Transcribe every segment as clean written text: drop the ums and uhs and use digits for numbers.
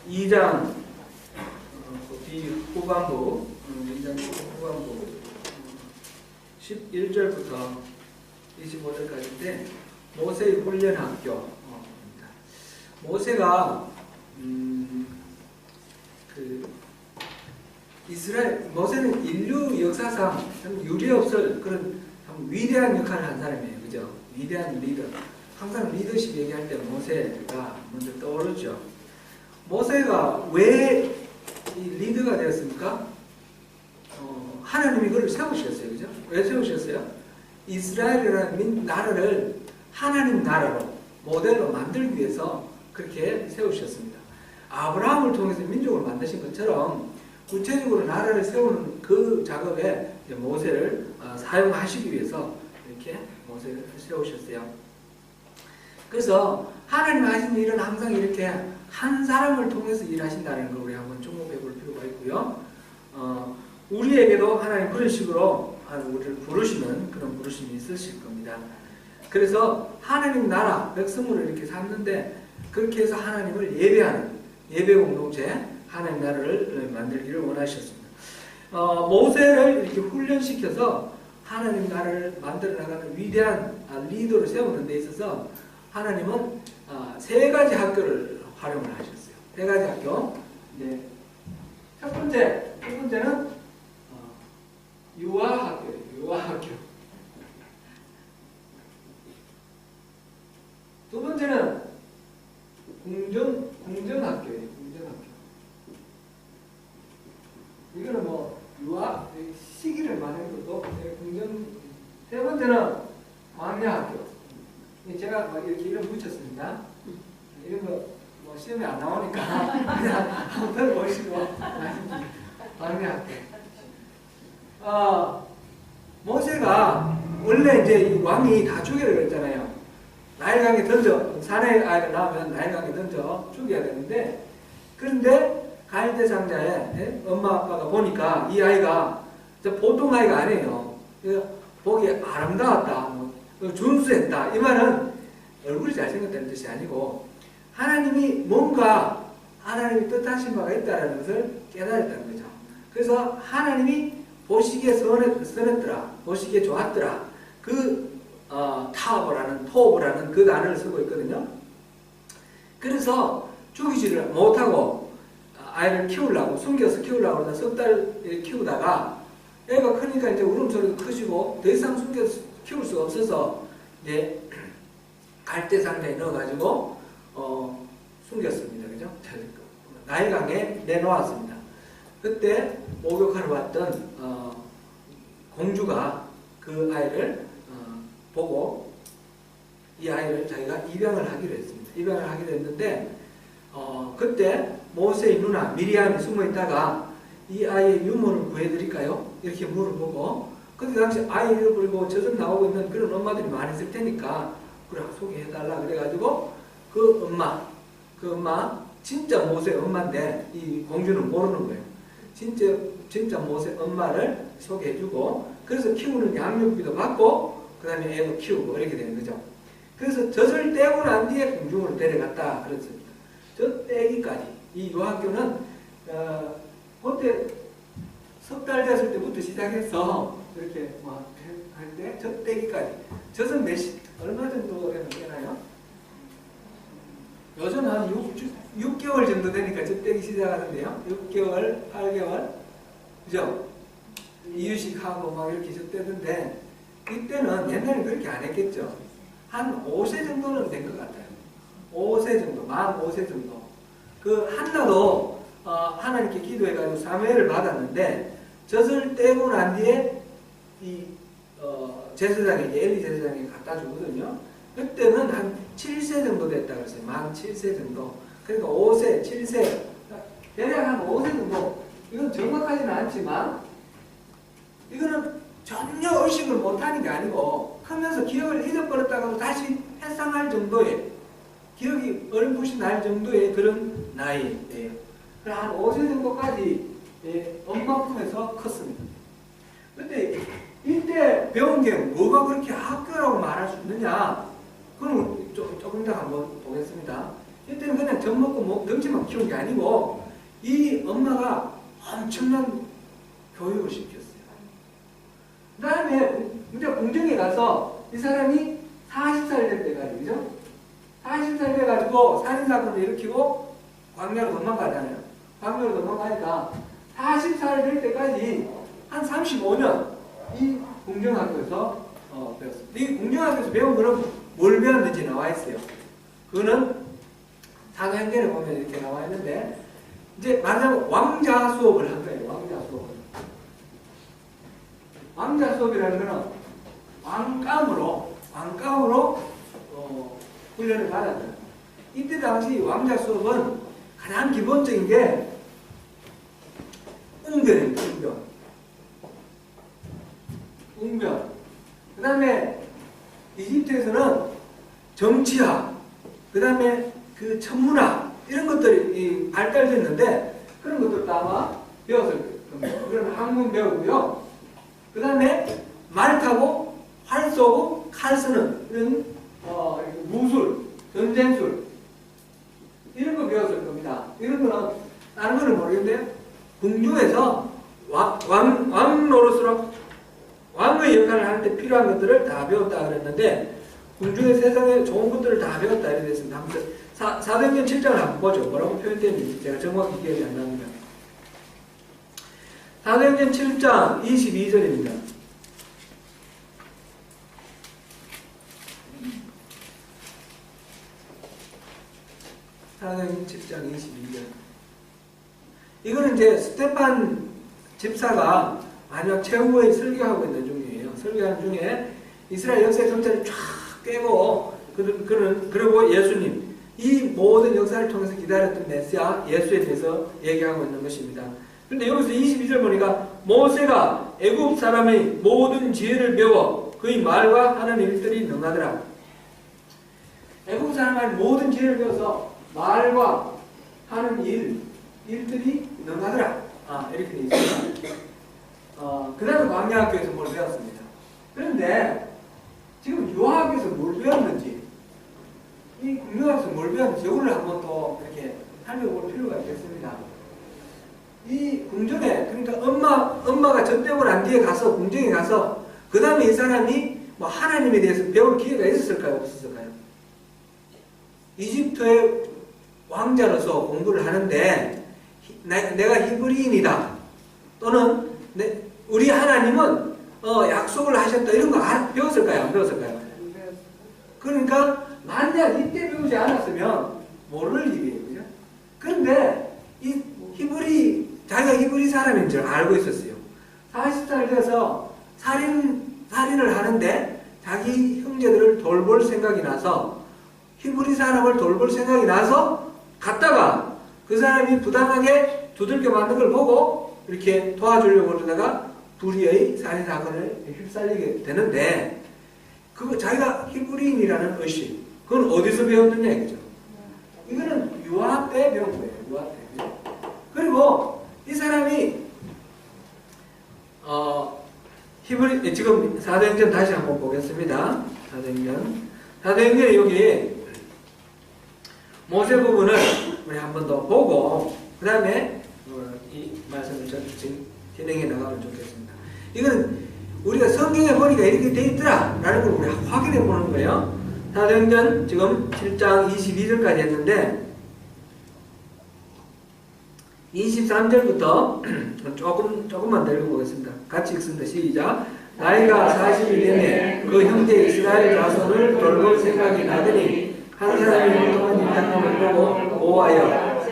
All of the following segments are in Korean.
2장 후반부 2장 후반부 11절부터 25절까지인데 모세의 훈련학교. 모세가 모세는 인류 역사상 참 유례없을 그런 참 위대한 역할을 한 사람이에요. 그죠? 위대한 리더. 항상 리더십 얘기할 때 모세가 먼저 떠오르죠. 모세가 왜 이 리더가 되었습니까? 하나님이 그를 세우셨어요. 그죠? 왜 세우셨어요? 이스라엘이라는 나라를 하나님 나라로 모델로 만들기 위해서 그렇게 세우셨습니다. 아브라함을 통해서 민족을 만드신 것처럼 구체적으로 나라를 세우는 그 작업에 모세를 사용하시기 위해서 이렇게 모세를 세우셨어요. 그래서 하나님 하시는 일은 항상 이렇게 한 사람을 통해서 일하신다는 걸 우리 한번 주목해 볼 필요가 있고요. 우리에게도 하나님 그런 식으로 우리를 부르시는 그런 부르심이 있으실 겁니다. 그래서 하나님 나라 백성으로 이렇게 삼는데 그렇게 해서 하나님을 예배하는 예배 공동체 하나님 나라를 만들기를 원하셨습니다. 모세를 이렇게 훈련시켜서 하나님 나라를 만들어 나가는 위대한 리더를 세우는 데 있어서 하나님은 세 가지 학교를 활용을 하셨어요. 세 가지 학교. 네. 첫 번째는 유아학교예요. 유아학교. 두 번째는 궁정학교예요. 궁정학교. 이거는 뭐 유아 시기를 말하는 것도 궁정. 세 번째는 광야학교. 제가 막 이렇게 이름 붙였습니다. 이런 거 뭐 시험에 안 나오니까 그냥 한번 보시고 광야학교. 모세가 원래 이제 이 왕이 다 죽여야 그랬잖아요. 나일강에 던져, 사내 아이가 나오면 나일강에 던져 죽여야 되는데, 그런데 갈대 상자에 엄마 아빠가 보니까 이 아이가 보통 아이가 아니에요. 보기 아름다웠다, 준수했다. 이 말은 얼굴이 잘생겼다는 뜻이 아니고 하나님이 뭔가 하나님이 뜻하신 바가 있다는 것을 깨달았다는 거죠. 그래서 하나님이 보시기에 선했더라, 보시기에 좋았더라. 토브라는 그 단어를 쓰고 있거든요. 그래서 죽이지를 못하고 아이를 키우려고, 숨겨서 키우려고 그러다 석 달 키우다가 애가 크니까 이제 울음소리도 크시고 더 이상 숨겨서 키울 수가 없어서 이제 갈대 상자에 넣어가지고 숨겼습니다. 그죠? 나일강에 내놓았습니다. 그때 목욕하러 왔던 공주가 그 아이를 보고 이 아이를 자기가 입양을 하기로 했습니다. 입양을 하기로 했는데 그때 모세의 누나 미리암이 숨어있다가 이 아이의 유모를 구해드릴까요? 이렇게 물어보고, 그때 당시 아이를 버리고 젖은 나오고 있는 그런 엄마들이 많이 있을 테니까 그래 소개해달라 그래가지고 그 엄마 진짜 모세 엄마인데 이 공주는 모르는 거예요. 진짜 모세 엄마를 소개해주고, 그래서 키우는 양육비도 받고 그 다음에 애도 키우고 이렇게 되는 거죠. 그래서 젖을 떼고 난 뒤에 공중으로 데려갔다 그랬습니다. 젖 떼기까지. 이 유학교는 그때 석 달 됐을 때부터 시작해서 이렇게 할 때 젖 떼기까지. 젖은 얼마 정도 되나요? 요즘 한 6개월 정도 되니까 젖 떼기 시작하는데요. 6개월, 8개월, 그죠? 이유식하고 막 이렇게 젖 떼던데, 이때는 옛날에 그렇게 안 했겠죠. 한 5세 정도는 된 것 같아요. 5세 정도, 만 5세 정도. 그 한나도 하나님께 기도해가지고 사무엘을 받았는데, 젖을 떼고 난 뒤에 제사장에게, 엘리 제사장에게 갖다 주거든요. 그때는 한 7세 정도 됐다 그랬어요. 만 7세 정도. 그러니까 5세, 7세, 대략 한 5세 정도. 이건 정확하지는 않지만, 이거는 전혀 의식을 못하는 게 아니고, 크면서 기억을 잊어버렸다가도 다시 회상할 정도의, 기억이 어렴풋이 날 정도의 그런 나이예요. 한 5세 정도까지 엄마 품에서 컸습니다. 근데 이때 배운 게 뭐가 그렇게 학교라고 말할 수 있느냐? 그럼 조금 더 한번 보겠습니다. 이때는 그냥 젖 먹고 덩치만 키운 게 아니고 이 엄마가 엄청난 교육을 시켰어요. 그 다음에 이제 궁정에 가서 이 사람이 40살 될 때까지, 그죠? 40살 돼가지고 살인사건을 일으키고 광야로 도망가잖아요. 광야로 도망가니까 40살 될 때까지 한 35년 이 궁정학교에서 배웠습니다. 이 궁정학교에서 배운 거는 뭘 배웠는지 나와 있어요. 그거는 사도행전에 보면 이렇게 나와 있는데, 이제 말하자면 왕자 수업을 한 거예요. 왕자 수업을. 왕자 수업이라는 거는 왕감으로 훈련을 받았다. 이때 당시 왕자 수업은 가장 기본적인 게 웅변입니다. 웅변. 그 다음에 이집트에서는 정치학, 그 다음에 그 천문학 이런 것들이 발달됐는데 그런 것들도 아마 배웠을 겁니다. 그런 학문 배우고요. 그 다음에 말 타고 활 쏘고 칼 쓰는 이런 무술, 전쟁술 이런 거 배웠을 겁니다. 이런 거는 다른 거는 모르겠는데요. 궁중에서 왕 노릇으로 왕의 역할을 할 때 필요한 것들을 다 배웠다 그랬는데, 궁중의 세상에 좋은 것들을 다 배웠다 이렇게 됐습니다. 사도행전 7장을 한번 보죠. 뭐라고 표현되는지 제가 정확히 기억이 안 납니다. 사도행전 7장 22절입니다. 사도행전 7장 22절. 이거는 이제 스테판 집사가 마지막 최후의 설교하고 있는 중이에요. 설교하는 중에 이스라엘 역사의 전체를 쫙 깨고, 그리고 예수님, 이 모든 역사를 통해서 기다렸던 메시아 예수에 대해서 얘기하고 있는 것입니다. 그런데 여기서 22절 보니까 모세가 애굽 사람의 모든 지혜를 배워 그의 말과 하는 일들이 능하더라. 애굽 사람의 모든 지혜를 배워서 말과 하는 일들이 능하더라. 이렇게 되어 있습니다. 그 다음에 광야학교에서 뭘 배웠습니다. 그런데 지금 유아학교에서 뭘 배웠는지, 이 궁정학교에서 뭘 배웠는지 이거를 한번 또 이렇게 살펴볼 필요가 있겠습니다. 이 궁정에, 그러니까 엄마가 전대고 난 뒤에 가서 궁정에 가서 그 다음에 이 사람이 뭐 하나님에 대해서 배울 기회가 있었을까요? 없었을까요? 이집트의 왕자로서 공부를 하는데 내가 히브리인이다, 또는 우리 하나님은 약속을 하셨다, 이런 거 배웠을까요? 안 배웠을까요? 그러니까 만약 이때 배우지 않았으면 모를 일이에요. 그죠? 그런데 이 자기가 히브리 사람인 줄 알고 있었어요. 40살 돼서 살인을 하는데 자기 형제들을 돌볼 생각이 나서, 히브리 사람을 돌볼 생각이 나서 갔다가 그 사람이 부당하게 두들겨 맞는 걸 보고 이렇게 도와주려고 그러다가 불의의 살인사건을 휩쓸리게 되는데, 그거 자기가 히브리인이라는 의식, 그건 어디서 배웠느냐 이거죠. 이거는 유아 때 배운 거예요. 유아 때. 그리고 이 사람이 지금 사도행전 다시 한번 보겠습니다. 사도행전에 여기 모세 부분을 우리 한 번 더 보고 그 다음에 이 말씀을 진행해 나가면 좋겠습니다. 이거는 우리가 성경에 보니까 이렇게 돼 있더라 라는 걸 우리 확인해 보는 거예요. 사도행전 지금 7장 22절까지 했는데 23절부터 조금만 더 읽어보겠습니다. 같이 읽습니다. 시작. 나이가 40이 되매 그 형제 이스라엘 자손을 돌볼 생각이 나더니 한 사람이 동안 인당함을 보고 보호하여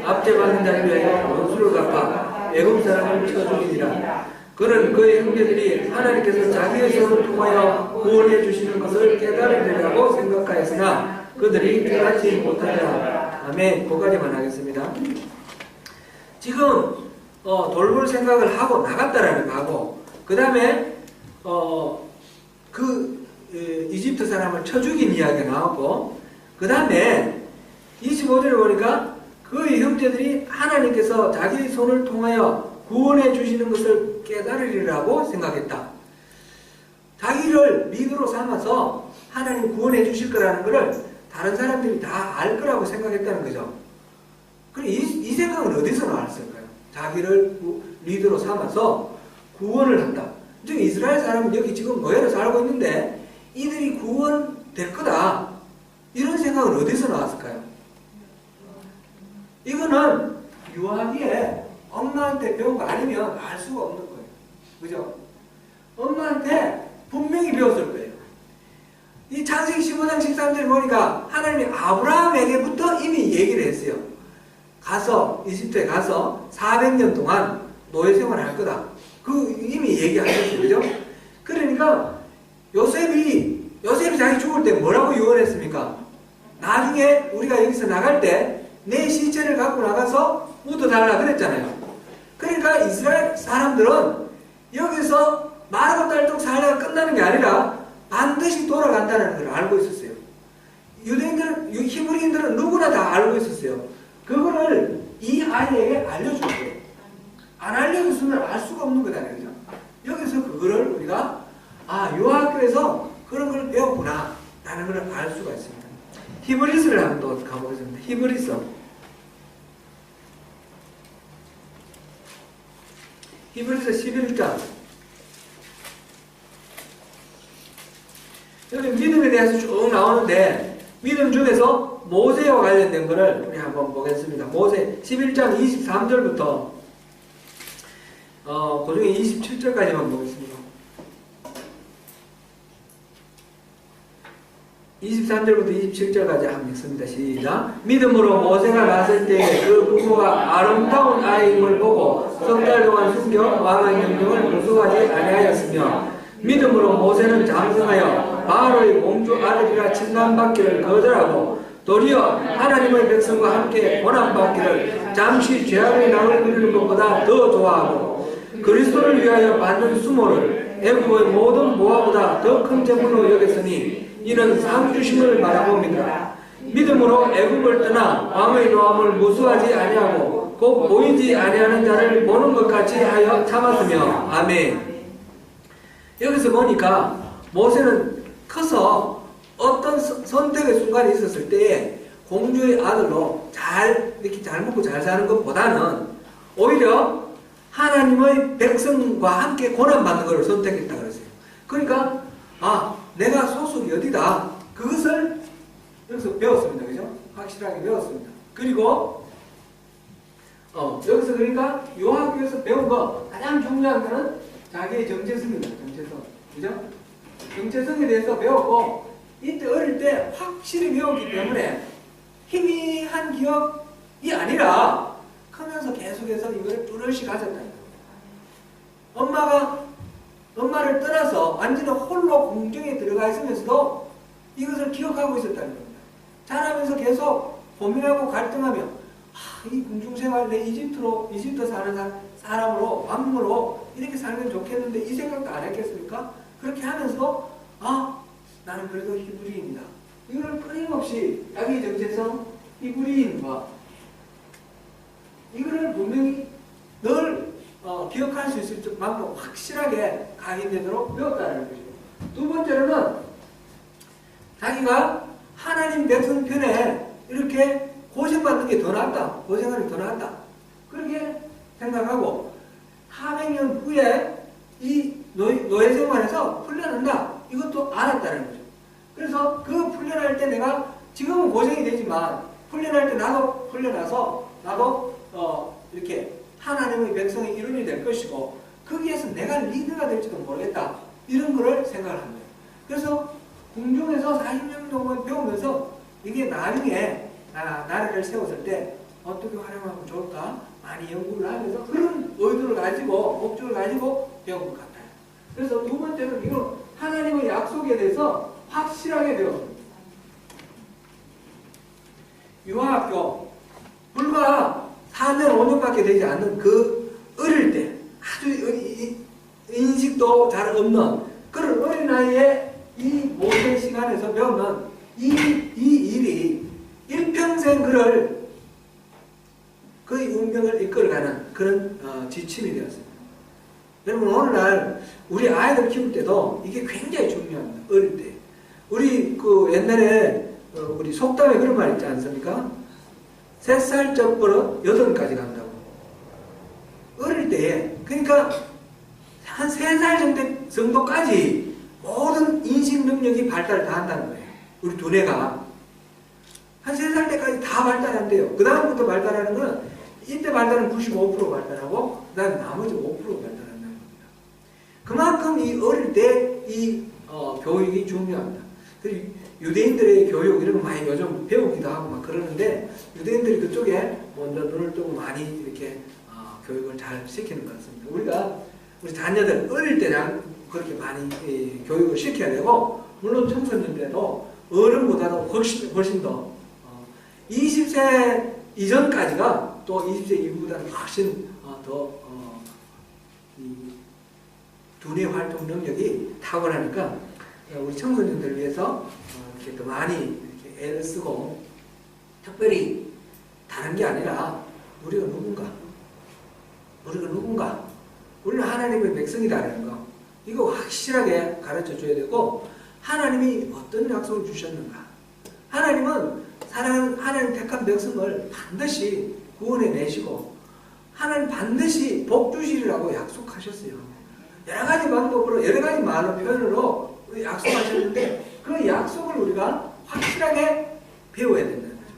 압제받는 자를 위하여 원수를 갚아 애굽 사람을 쳐 죽이니라. 그는 그의 형제들이 하나님께서 자기의 손을 통하여 구원해 주시는 것을 깨달으리라고 생각하였으나 그들이 깨닫지 못하더라. 아멘. 거기까지만 하겠습니다. 지금 돌볼 생각을 하고 나갔다라는 거하고, 그 다음에 이집트 사람을 쳐 죽인 이야기가 나왔고, 그 다음에 25절에 보니까 그의 형제들이 하나님께서 자기의 손을 통하여 구원해 주시는 것을 깨달으리라고 생각했다. 자기를 믿음으로 삼아서 하나님 구원해 주실 거라는 것을 다른 사람들이 다 알 거라고 생각했다는 거죠. 그럼 이 생각은 어디서 나왔을까요? 자기를 리더로 삼아서 구원을 한다. 지금 이스라엘 사람은 여기 지금 노예로 살고 있는데 이들이 구원될 거다. 이런 생각은 어디서 나왔을까요? 이거는 유아기에 엄마한테 배운 거 아니면 알 수가 없는 거예요. 그죠? 엄마한테 분명히 배웠을 거예요. 이 창세기 15장 13절 보니까 하나님이 아브라함에게부터 이미 얘기를 했어요. 가서 이집트에 가서 400년 동안 노예 생활을 할 거다. 그 이미 얘기하셨어요. 그죠? 그러니까 요셉이 자기 죽을 때 뭐라고 유언했습니까? 나중에 우리가 여기서 나갈 때 내 시체를 갖고 나가서 묻어달라 그랬잖아요. 그러니까 이스라엘 사람들은 여기서 마르고 딸떡 살다가 끝나는 게 아니라 반드시 돌아간다는 걸 알고 있었어요. 유대인들은, 히브리인들은 누구나 다 알고 있었어요. 그거를 이 아이에게 알려준 거예요. 안 알려줬으면 알 수가 없는 거잖아요. 그죠? 여기서 그거를 우리가 유아학교에서 그런 걸 배웠구나 라는 걸 알 수가 있습니다. 히브리서를 한번 또 가보겠습니다. 히브리서 11장. 여기 믿음에 대해서 쭉 나오는데 믿음 중에서 모세와 관련된 것을 우리 한번 보겠습니다. 모세 11장 23절부터 그 중에 27절까지만 보겠습니다. 23절부터 27절까지 한번 읽습니다. 시작. 믿음으로 모세가 났을 때 그 부부가 아름다운 아이임을 보고 석 달 동안 숨겨 왕의 명령을 무수하지 아니하였으며 믿음으로 모세는 장성하여 바로의 공주 아들이라 칭함받기를 거절하고 도리어 하나님의 백성과 함께 고난받기를 잠시 죄악의 낙을 누리는 것보다 더 좋아하고 그리스도를 위하여 받는 수모를 애굽의 모든 모아보다 더 큰 재물로 여겼으니 이는 상 주심을 바라봅니다. 믿음으로 애굽을 떠나 왕의 노함을 무수하지 아니하고 곧 보이지 아니하는 자를 보는 것 같이 하여 참았으며 아멘. 여기서 보니까 모세는 커서 어떤 선택의 순간이 있었을 때에 공주의 아들로 이렇게 잘 먹고 잘 사는 것보다는 오히려 하나님의 백성과 함께 고난받는 것을 선택했다 그랬어요. 그러니까 내가 소속이 어디다. 그것을 여기서 배웠습니다. 그죠? 확실하게 배웠습니다. 그리고 여기서 그러니까 유아학교에서 배운 거 가장 중요한 거는 자기의 정체성입니다. 정체성. 그죠? 정체성에 대해서 배웠고 이때 어릴 때 확실히 배웠기 때문에 희미한 기억이 아니라 크면서 계속해서 이걸 뚜렷이 가졌다. 엄마를 떠나서 완전히 홀로 공중에 들어가 있으면서도 이것을 기억하고 있었다는 겁니다. 자라면서 계속 고민하고 갈등하며 이 궁중생활 내 이집트 사는 사람으로 왕으로 이렇게 살면 좋겠는데 이 생각도 안 했겠습니까? 그렇게 하면서 나는 그래도 히브리인이다. 이걸 끊임없이 자기 정체성 히브리인과 이거를 분명히 늘 기억할 수 있을 만큼 확실하게 각인되도록 배웠다는 거죠. 두 번째로는 자기가 하나님 백성 편에 이렇게 고생받는 게 더 낫다. 고생하는 게 더 낫다. 그렇게 생각하고 400년 후에 이 노예 생활에서 풀려난다. 이것도 알았다는 거죠. 그래서 그 풀려날 때 내가 지금은 고생이 되지만 풀려날 때 나도 풀려나서 나도 이렇게 하나님의 백성의 일원이 될 것이고 거기에서 내가 리더가 될지도 모르겠다. 이런 거를 생각을 합니다. 그래서 궁중에서 40년 동안 배우면서 이게 나중에 나라를 세웠을 때 어떻게 활용하면 좋을까 많이 연구를 하면서 그런 의도를 가지고 목적을 가지고 배운 것 같아요. 그래서 두 번째는 이건 하나님의 약속에 대해서 확실하게 배웠습니다. 유아학교 불과 4년 5년밖에 되지 않는 그 어릴 때 아주 인식도 잘 없는 그런 어린 나이에 이 모든 시간에서 배우는 이 일이 일평생 그의 운명을 이끌어가는 그런 지침이 되었습니다. 여러분 오늘날 우리 아이들 키울 때도 이게 굉장히 중요합니다. 어릴 때 우리 옛날에 우리 속담에 그런 말 있지 않습니까? 3살적부터 8까지 간다고. 어릴 때에. 그러니까 한 3살 정도까지 모든 인식 능력이 발달을 다 한다는 거예요. 우리 두뇌가. 한 3살 때까지 다 발달한대요. 그 다음부터 발달하는 건 이때 발달은 95% 발달하고 그 다음에 나머지 5% 발달한다는 겁니다. 그만큼 이 어릴 때 이 교육이 중요합니다. 그리고 유대인들의 교육 이런 거 많이 요즘 배우기도 하고 막 그러는데 유대인들이 그쪽에 먼저 눈을 뜨고 많이 이렇게 교육을 잘 시키는 것 같습니다. 우리 자녀들 어릴 때 그렇게 많이 교육을 시켜야 되고 물론 청소년 때도 어른보다도 훨씬 더 20세 이전까지가 또 20세 이후보다는 훨씬 더 두뇌 활동 능력이 탁월하니까 우리 청소년들을 위해서 이렇게 더 많이 이렇게 애를 쓰고 특별히 다른 게 아니라 우리가 누군가 우리는 하나님의 백성이다라는 거 이거 확실하게 가르쳐 줘야 되고 하나님이 어떤 약속을 주셨는가 하나님은 하나님 택한 백성을 반드시 구원해 내시고 하나님 반드시 복 주시리라고 약속하셨어요. 여러 가지 방법으로 여러 가지 말로 표현으로 약속하셨는데 그 약속을 우리가 확실하게 배워야 된다는 거죠.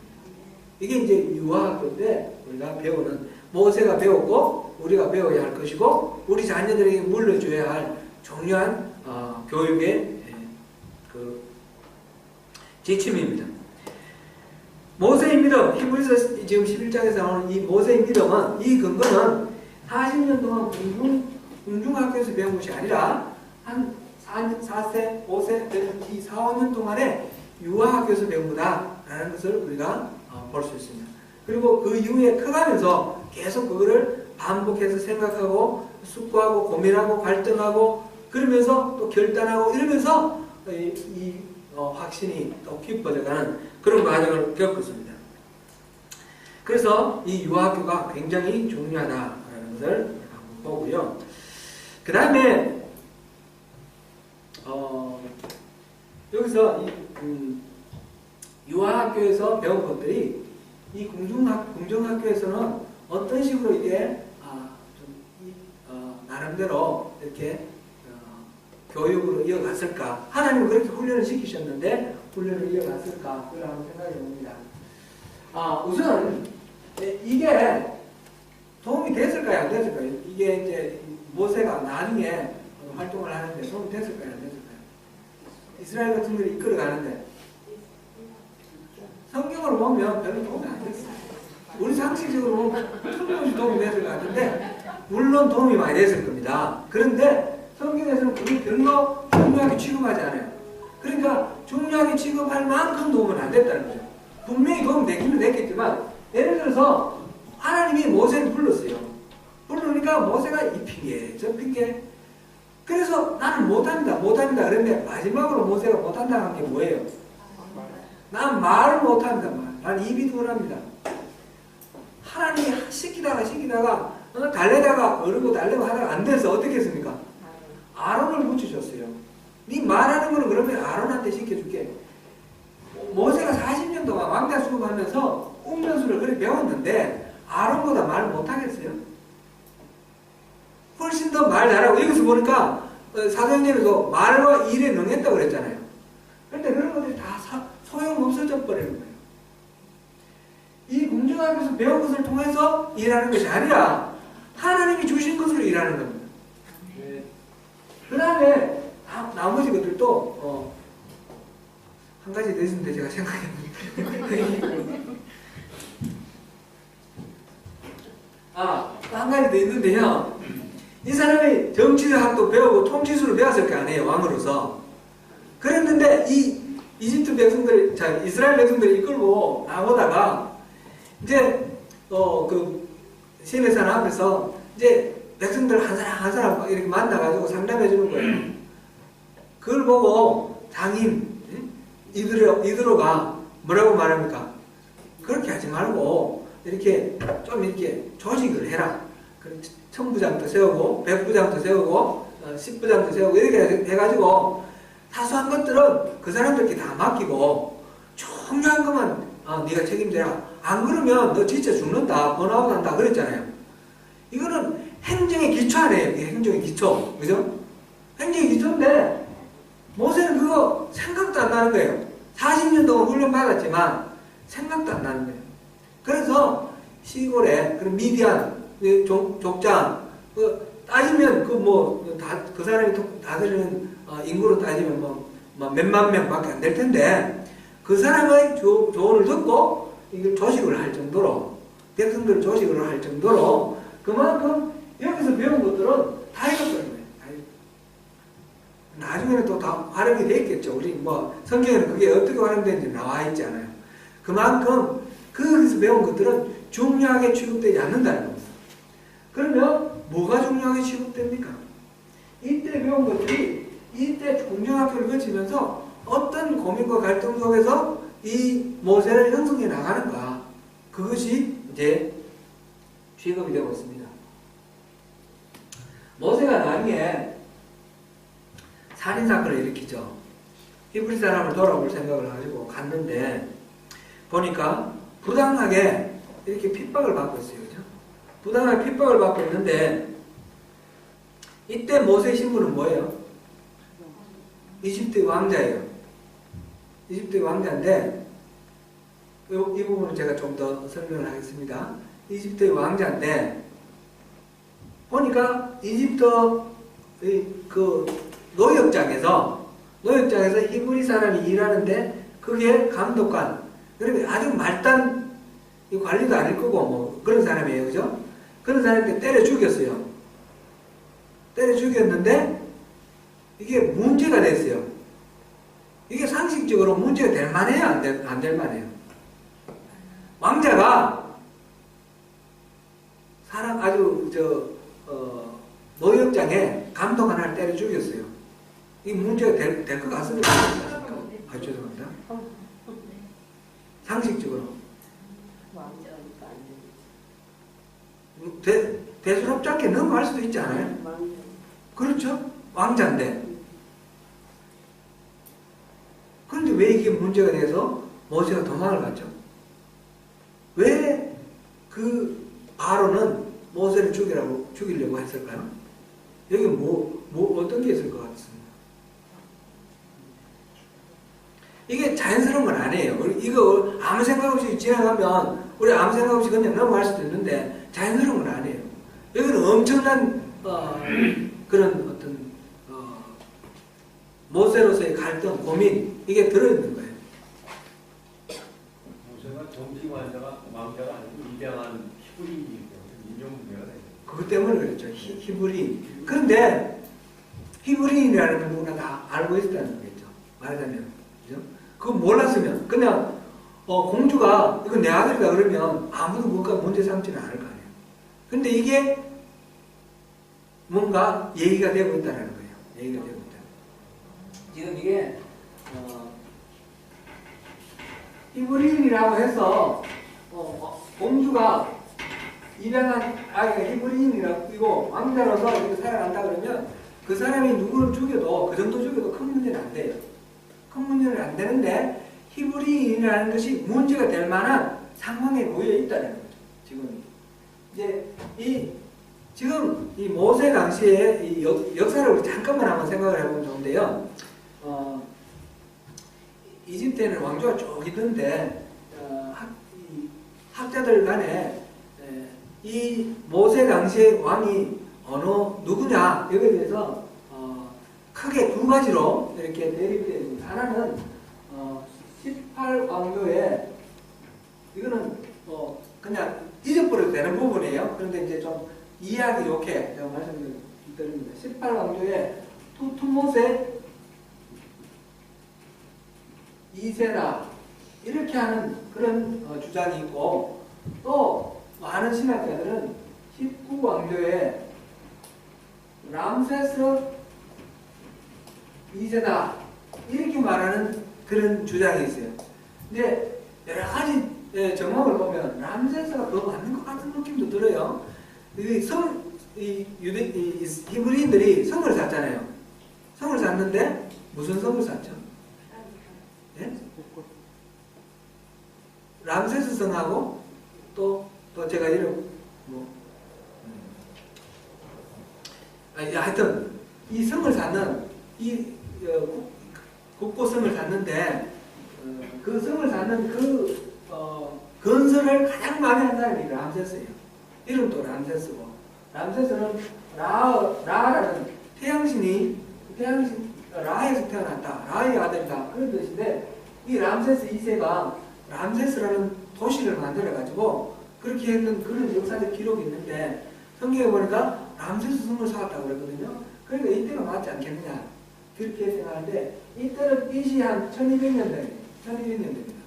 이게 이제 유아학교인데 우리가 배우는 모세가 배웠고 우리가 배워야 할 것이고 우리 자녀들에게 물려줘야 할 중요한 교육의 그 지침입니다. 모세의 믿음, 히브리서 지금 11장에서 나오는 이 모세의 믿음은 이 근거는 40년 동안 공중학교에서 배운 것이 아니라 한 4세, 5세, 뒤 4, 5년 동안에 유아학교에서 배운 거다라는 것을 우리가 볼 수 있습니다. 그리고 그 이후에 커가면서 계속 그거를 반복해서 생각하고 숙고하고 고민하고 갈등하고 그러면서 또 결단하고 이러면서 이 확신이 또 깊어져가는 그런 과정을 겪었습니다. 그래서 이 유아학교가 굉장히 중요하다라는 것을 보고요. 그 다음에 여기서 유아학교에서 배운 것들이 이 공중학교에서는 어떤 식으로 이게 나름대로 이렇게 교육으로 이어갔을까? 하나님은 그렇게 훈련을 시키셨는데 훈련을 이어갔을까? 그걸 한번 생각해 봅니다. 우선 이게 도움이 됐을까요? 안 됐을까요? 이게 이제 모세가 나중에 활동을 하는데 도움이 됐을까요? 안 됐을까요? 이스라엘 백성들이 이끌어가는데 성경으로 보면 별로 도움이 안 됐어요. 우리 상식적으로 보면 틀림없이 도움이 됐을 것 같은데 물론 도움이 많이 됐을 겁니다. 그런데 성경에서는 그게 별로 중요하게 취급하지 않아요. 그러니까 중요하게 취급할 만큼 도움은 안 됐다는 거죠. 분명히 도움이 되기는 됐겠지만 예를 들어서 하나님이 모세를 불렀어요. 부르니까 모세가 이 핑계 저 핑계 그래서 나는 못한다 그런데 마지막으로 모세가 못한다는 게 뭐예요? 난 말을 못한다 난 입이 둔합니다. 하나님이 시키다가 달래다가 어르고 달래고 하다가 안 돼서 어떻게 했습니까? 아론을 붙이셨어요. 네 말하는 거는 그러면 아론한테 시켜줄게. 모세가 40년 동안 왕자 수급하면서 웅변수를 그렇게 배웠는데 아론보다 말 못하겠어요? 훨씬 더 말 잘하고 여기서 보니까 사도행전에도 말과 일에 능했다고 그랬잖아요. 그런데 그런 것들이 다 소용없어져 버리는 거예요. 이 공중학교에서 배운 것을 통해서 일하는 것이 아니라 하나님이 주신 것으로 일하는 겁니다. 그 다음에 나머지 것들도 한 가지 더 있는데 제가 생각해보니까 한 가지 더 있는데요. 이 사람이 정치학도 배우고 통치술을 배웠을 거 아니에요. 왕으로서. 그랬는데 이 이집트 백성들, 이스라엘 백성들을 이끌고 나오다가 이제 그 시내산 앞에서 이제 백성들 한 사람 이렇게 만나가지고 상담해 주는 거예요. 그걸 보고 장인 이드로가 뭐라고 말합니까? 그렇게 하지 말고 이렇게 좀 이렇게 조직을 해라. 천부장도 세우고 백부장도 세우고 십부장도 세우고 이렇게 해가지고 사소한 것들은 그 사람들께 다 맡기고 중요한 것만 네가 책임져라. 안 그러면 너 진짜 죽는다, 번아웃 한다 그랬잖아요. 이거는 행정의 기초 아니에요. 이게 행정의 기초. 그죠? 행정의 기초인데 모세는 그거 생각도 안 나는 거예요. 40년 동안 훈련 받았지만 생각도 안 나는 거예요. 그래서 시골에 그런 미디안 족장 따지면 그 사람이 다스리는 인구로 따지면 뭐 몇만 명밖에 안 될 텐데 그 사람의 조언을 듣고 이걸 조직을 할 정도로 백성들을 조직을 할 정도로 그만큼 여기서 배운 것들은 다 읽었다는 거예요. 나중에는 또 다 활용이 돼 있겠죠. 우리 뭐 성경에는 그게 어떻게 활용되는지 나와 있잖아요. 그만큼 거기서 배운 것들은 중요하게 취급되지 않는다는 겁니다. 그러면 뭐가 중요하게 취급됩니까? 이때 배운 것들이 이때 공정학교를 거치면서 어떤 고민과 갈등 속에서 이 모세를 형성해 나가는가, 그것이 이제 취급이 되고 있습니다. 모세가 나중에 살인사건을 일으키죠. 히브리 사람을 돌아볼 생각을 가지고 갔는데 보니까 부당하게 이렇게 핍박을 받고 있어요. 그죠? 부당하게 핍박을 받고 있는데 이때 모세의 신분은 뭐예요? 이집트 왕자예요. 이집트 왕자인데 이 부분은 제가 좀 더 설명을 하겠습니다. 이집트의 왕자인데 보니까 이집트 그 노역장에서 히브리 사람이 일하는데 그게 감독관, 그러니까 아주 말단 관리도 아닐 거고 뭐 그런 사람이에요. 그죠? 그런 사람한테 때려 죽였어요. 때려 죽였는데 이게 문제가 됐어요. 이게 상식적으로 문제가 될 만해요? 안 될 만해요? 왕자가 사람 노역장에 감독 하나를 때려 죽였어요. 이 문제가 될 것 같습니다. 아, 죄송합니다. 상식적으로. 대수롭지 않게 넘어갈 수도 있지 않아요? 그렇죠? 왕자인데. 그런데 왜 이게 문제가 돼서 모세가 도망을 갔죠? 왜 그 바로는 모세를 죽이려고 했을까요? 여기 어떤 게 있을 것 같습니다. 이게 자연스러운 건 아니에요. 이거 아무 생각 없이 지나가면 우리 아무 생각 없이 그냥 넘어갈 수도 있는데 자연스러운 건 아니에요. 여기는 엄청난 그런 어떤 모세로서의 갈등, 고민 이게 들어있는 거예요. 모세가 정치 왕자가 아니고 위대한 히브리인이기 때문에 인종 문제가 되죠. 그것 때문에 그랬죠. 히브리인. 그런데 히브리인이라는 걸 누구나 다 알고 있었다는 거겠죠. 말하자면. 그죠? 그거 몰랐으면 그냥 공주가 이거 내 아들이다 그러면 아무도 문제 삼지는 않을 거 아니에요. 근데 이게 뭔가 얘기가 되고 있다는 거예요. 얘기가 되고 있다. 지금 이게 히브리인이라고 해서 공주가 입양한 아기가 히브리인이고 왕자로서 이렇게 살아간다 그러면 그 사람이 누구를 죽여도 그 정도 죽여도 큰 문제는 안 돼요. 큰 문제는 안 되는데 히브리인이라는 것이 문제가 될 만한 상황에 놓여 있다는 거죠. 지금 이제 지금 이 모세 당시에 이 역사를 우리 잠깐만 한번 생각을 해보면 좋은데요. 이집트에는 왕조가 쭉 있는데 학자들 간에 이 모세 당시의 왕이 누구냐 여기에 대해서 크게 두 가지로 이렇게 대립되어 있습니다. 하나는 18왕조에 이거는 그냥 잊어버려도 되는 부분이에요. 그런데 이제 좀 이해하기 좋게 제가 말씀을 드립니다. 18왕조에 투모세 2세라 이렇게 하는 그런 주장이 있고 또 많은 신학자들은 19왕조에 람세스 2세다 이렇게 말하는 그런 주장이 있어요. 근데 여러 가지 정황을 보면 람세스가 더 맞는 것 같은 느낌도 들어요. 히브리인들이 성을 샀잖아요. 성을 샀는데 무슨 성을 샀죠? 예? 람세스 성하고 제가 이런 하여튼 이 성을 사는 이 국보성을 샀는데 그 성을 사는 그 건설을 가장 많이 한 사람이 람세스예요. 이름도 람세스고, 람세스는 라라는 태양신이 라에서 태어났다, 라의 아들이다 그런 뜻인데, 이 람세스 2세가 람세스라는 도시를 만들어 가지고 그렇게 했던 그런 역사적 기록이 있는데, 성경에 보니까 람세스 성을 쌓았다고 그랬거든요. 그러니까 이때가 맞지 않겠느냐 그렇게 생각하는데, 이때는 BC 한 1200년대입니다. 1200년대입니다.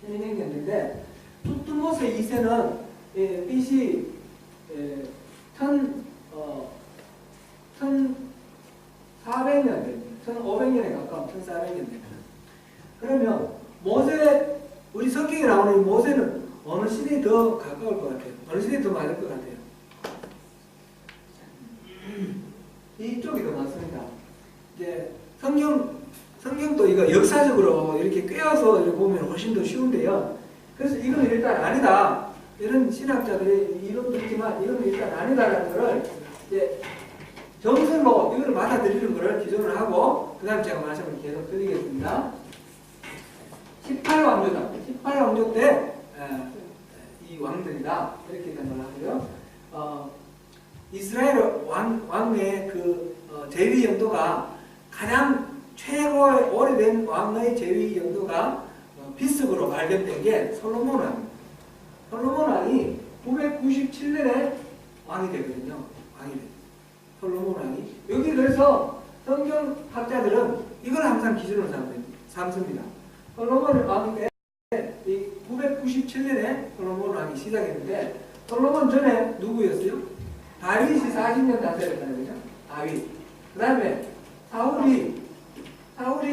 1200년대인데 투트모스 2세는 BC 1400년대입니다. 1500년에 가까운 1400년대입니다. 그러면 모세, 우리 성경에 나오는 이 모세는 어느 시대에 더 가까울 것 같아요? 어느 시대에 더 맞을 것 같아요? 이쪽이 더 맞습니다. 이제 성경도 이거 역사적으로 이렇게 꿰어서 이렇게 보면 훨씬 더 쉬운데요. 그래서 이건 일단 아니다. 이런 신학자들의 이론도 있지만 이건 일단 아니다라는 것을 이제 정설로 이걸 받아들이는 것을 기존을 하고, 그 다음에 제가 말씀을 계속 드리겠습니다. 18왕조다. 18왕조 때 이 왕들이다. 이렇게 생각을 하고요. 이스라엘 왕의 그 제위 연도가 가장 최고의 오래된 왕의 제위 연도가 비석으로 발견된 게 솔로몬 왕입니다. 솔로몬 왕이 997년에 왕이 되거든요. 왕이 돼요. 솔로몬 왕이. 여기 그래서 성경학자들은 이걸 항상 기준으로 삼습니다. 솔로몬 왕 때 997년에 솔로몬 왕이 시작했는데, 솔로몬 전에 누구였어요? 다윗이 40년 다스렸잖아요. 그죠? 다윗. 그 다음에 사울이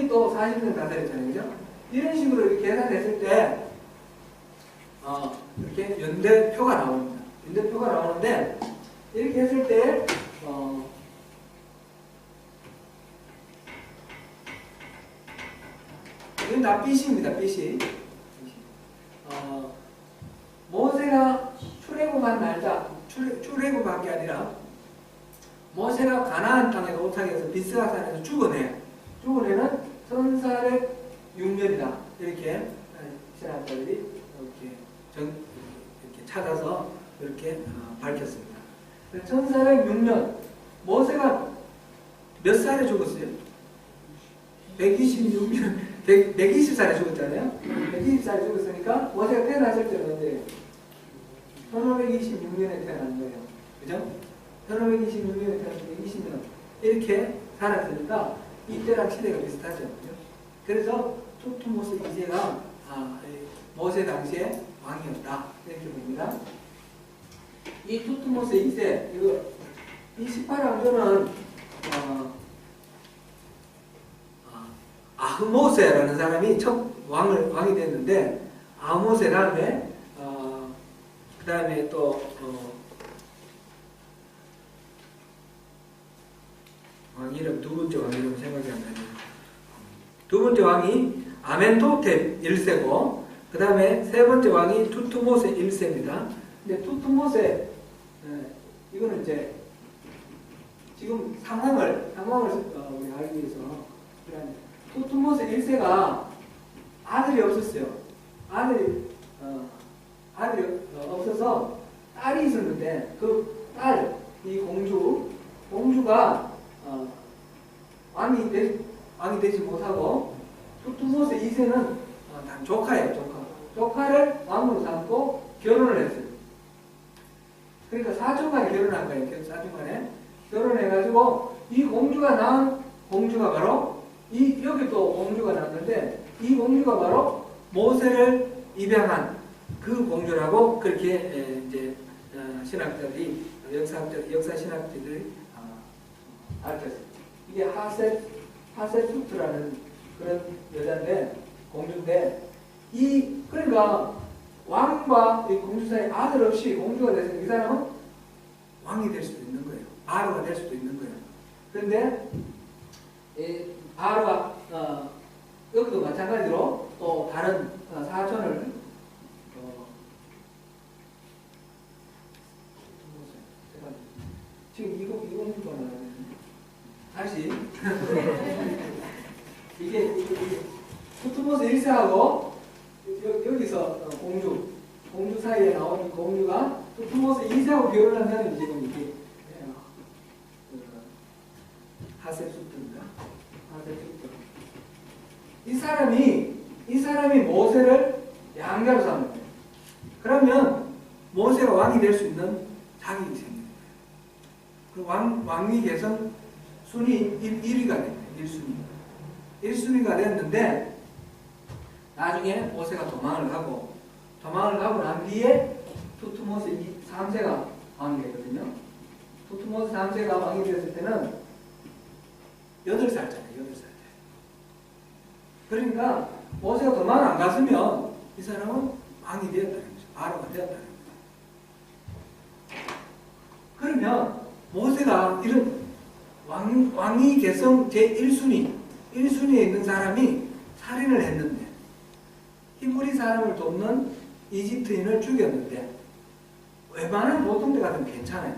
또 40년 다스렸잖아요. 그죠? 이런 식으로 이렇게 계산했을 때 이렇게 연대표가 나옵니다. 연대표가 나오는데, 이렇게 했을 때 이건 다 BC입니다. BC. 모세가 출애굽한 날짜, 출애굽한 게 아니라 모세가 가나안 땅에 도착해서 비스가산에서 죽은 해는 1406년이다. 이렇게 신학자들이 이렇게 찾아서 이렇게 밝혔습니다. 1406년 모세가 몇 살에 죽었어요? 126년, 120살에 죽었잖아요. 120살에 죽었으니까 모세가 태어났을 때는 언제예요? 1526년에 태어난 거예요. 그죠? 1526년에 태어나서 120년 이렇게 살았으니까 이때랑 시대가 비슷하죠. 그죠? 그래서 투트모스 2세가 모세 당시에 왕이었다. 이렇게 봅니다. 이 투트모스 2세, 이 18왕조는 아흐모세라는 사람이 첫 왕이 됐는데, 아흐모세 다음에 그 다음에 또 왕 이름, 두 번째 왕 이름 생각이 안 나네요. 두 번째 왕이 아멘토텝 1세고, 그 다음에 세 번째 왕이 투트모세 1세입니다. 근데 투트모세, 이거는 이제 지금 상황을 우리 알기 위해서, 투트모세 1세가 아들이 없었어요. 아들이 없어서 딸이 있었는데, 그 딸, 이 공주가 왕이 되지 못하고, 투트모세 2세는 조카예요. 조카를 왕으로 삼고 결혼을 했어요. 그러니까 사촌간에 결혼한 거예요. 사촌간에 결혼해가지고 이 공주가 낳은 공주가 바로 여기 또 공주가 낳았는데, 이 공주가 바로 모세를 입양한 그 공주라고 그렇게 이제 신학자들이, 역사 신학자들이 알렸습니다. 이게 하셋수트라는 그런 여자인데, 공주인데, 그러니까 왕과 이 공주 사이 아들 없이 공주가 돼서 이 사람은 왕이 될 수도 있는 거예요. 아로가 될 수도 있는 거예요. 그런데 아로가 여기도 마찬가지로 또 다른 사촌을 지금 이거 공부가 나왔네. 다시. 이게 투투모스 1세하고 여기서 공주 사이에 나오는 공주가 투투모스 2세하고 결혼한 사람이 지금 이게 하셉수트입니다. 하셉수트. 이 사람이 모세를 양자로 삼는 거예요. 그러면 모세가 왕이 될 수 있는 자격이 생깁니다. 그 왕위 개선 순위 1위가 됩니다. 1순위가 됐는데 나중에 모세가 도망을 가고 난 뒤에 투투모스 3세가 왕이 되거든요. 투투모스 3세가 왕이 됐을 때는 8살짜리. 그러니까 모세가 도망 안 갔으면 이 사람은 왕이 되었다는 거죠. 바로가 되었다는 거죠. 그러면 모세가 이런 왕위 개성 제1순위에 있는 사람이 살인을 했는데 히브리 사람을 돕는 이집트인을 죽였는데 웬만한 보통 때 같으면 괜찮아요.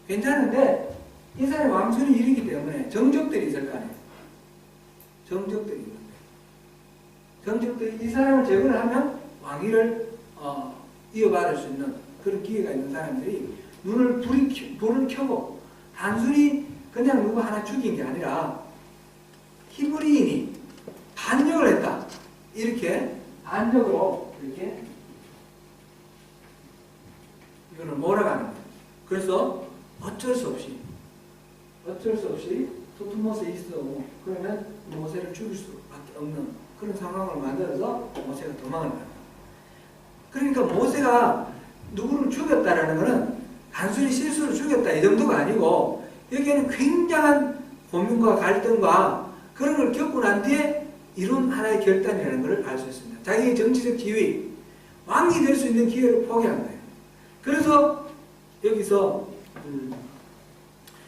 괜찮은데 이 사람이 왕순위 1이기 때문에 정적들이 있을 거 아니에요. 정적들이 있는데 정적들이 이 사람을 제거를 하면 왕위를 이어받을 수 있는 그런 기회가 있는 사람들이 불을 켜고 단순히 그냥 누구 하나 죽인 게 아니라 히브리인이 반역을 했다. 이렇게 반역으로 이렇게 이거를 몰아가는 거예요. 그래서 어쩔 수 없이 투투모스에 있어 그러면 모세를 죽일 수밖에 없는 그런 상황을 만들어서 모세가 도망을 가요. 그러니까 모세가 누구를 죽였다라는 것은 단순히 실수로 죽였다 이 정도가 아니고 여기에는 굉장한 고민과 갈등과 그런 걸 겪고 난 뒤에 이룬 하나의 결단이라는 걸 알 수 있습니다. 자기의 정치적 지위, 왕이 될 수 있는 기회를 포기한 거예요. 그래서 여기서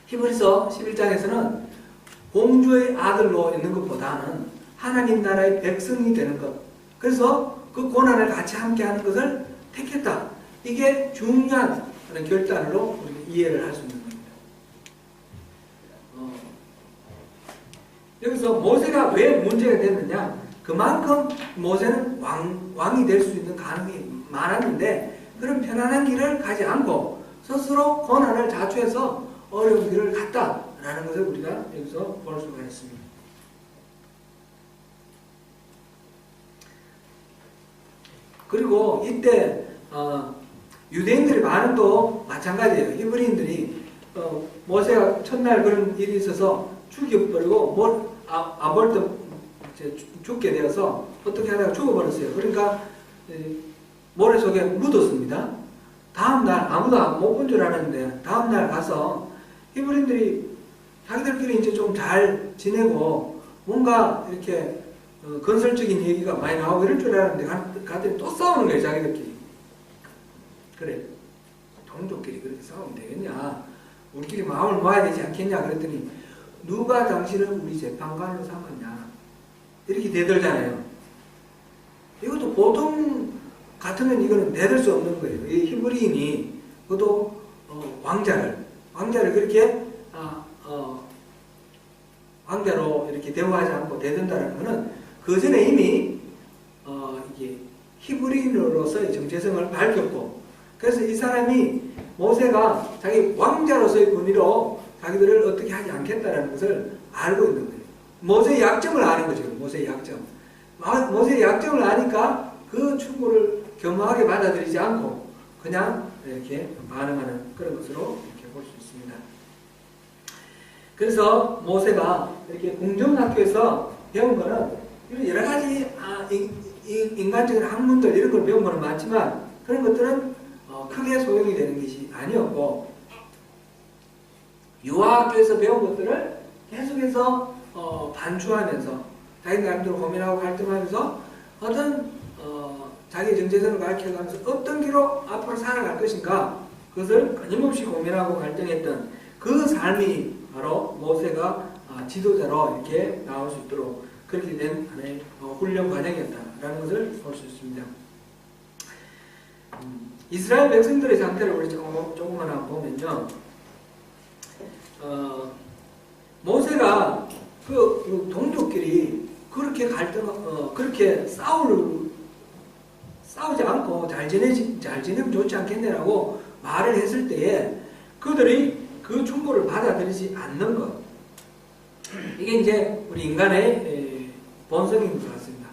히브리서 11장에서는 공주의 아들로 있는 것보다는 하나님 나라의 백성이 되는 것, 그래서 그 고난을 같이 함께하는 것을 택했다. 이게 중요한 결단으로 이해를 할 수 있는 겁니다. 여기서 모세가 왜 문제가 됐느냐? 그만큼 모세는 왕이 될 수 있는 가능성이 많았는데 그런 편안한 길을 가지 않고 스스로 고난을 자초해서 어려운 길을 갔다라는 것을 우리가 여기서 볼 수가 있습니다. 그리고 이때 유대인들이 많은 또 마찬가지예요. 히브리인들이 모세가 첫날 그런 일이 있어서 죽여버리고 아볼때 죽게 되어서 어떻게 하다가 죽어버렸어요. 그러니까 모래 속에 묻었습니다. 다음날 아무도 못 본 줄 알았는데 다음날 가서 히브리인들이 자기들끼리 이제 좀 잘 지내고 뭔가 이렇게 건설적인 얘기가 많이 나오고 이럴 줄 알았는데 가더니 또 싸우는 거예요. 자기들끼리. 그래 동족끼리 그렇게 싸우면 되겠냐, 우리끼리 마음을 모아야 되지 않겠냐 그랬더니 누가 당신을 우리 재판관으로 삼았냐 이렇게 대들잖아요. 이것도 보통 같으면 이거는 대들 수 없는 거예요. 이 히브리인이 그것도 왕자를 그렇게 왕자로 이렇게 대우하지 않고 대든다는 것은 그 전에 이미 이게 히브리인으로서의 정체성을 밝혔고, 그래서 이 사람이 모세가 자기 왕자로서의 권위로 자기들을 어떻게 하지 않겠다는 것을 알고 있는 거예요. 모세의 약점을 아는 거죠. 모세의 약점을 아니까 그 충고를 겸허하게 받아들이지 않고 그냥 이렇게 반응하는 그런 것으로 이렇게 볼 수 있습니다. 그래서 모세가 이렇게 궁정학교에서 배운 거는 여러 가지 인간적인 학문들 이런 걸 배운 거는 많지만 그런 것들은 크게 소용이 되는 것이 아니었고, 유아학교에서 배운 것들을 계속해서 반추하면서 자기 나름대로 고민하고 갈등하면서 어떤 자기의 정체성을 가르쳐가면서 어떤 길로 앞으로 살아갈 것인가 그것을 끊임없이 고민하고 갈등했던 그 삶이 바로 모세가 지도자로 이렇게 나올 수 있도록 그렇게 된 하나의 훈련 과정이었다라는 것을 볼 수 있습니다. 이스라엘 백성들의 상태를 우리 조금만 보면요. 모세가 그 동족끼리 그렇게 그렇게 싸우지 않고 잘 지내면 좋지 않겠냐라고 말을 했을 때에 그들이 그 충고를 받아들이지 않는 것. 이게 이제 우리 인간의 본성인 것 같습니다.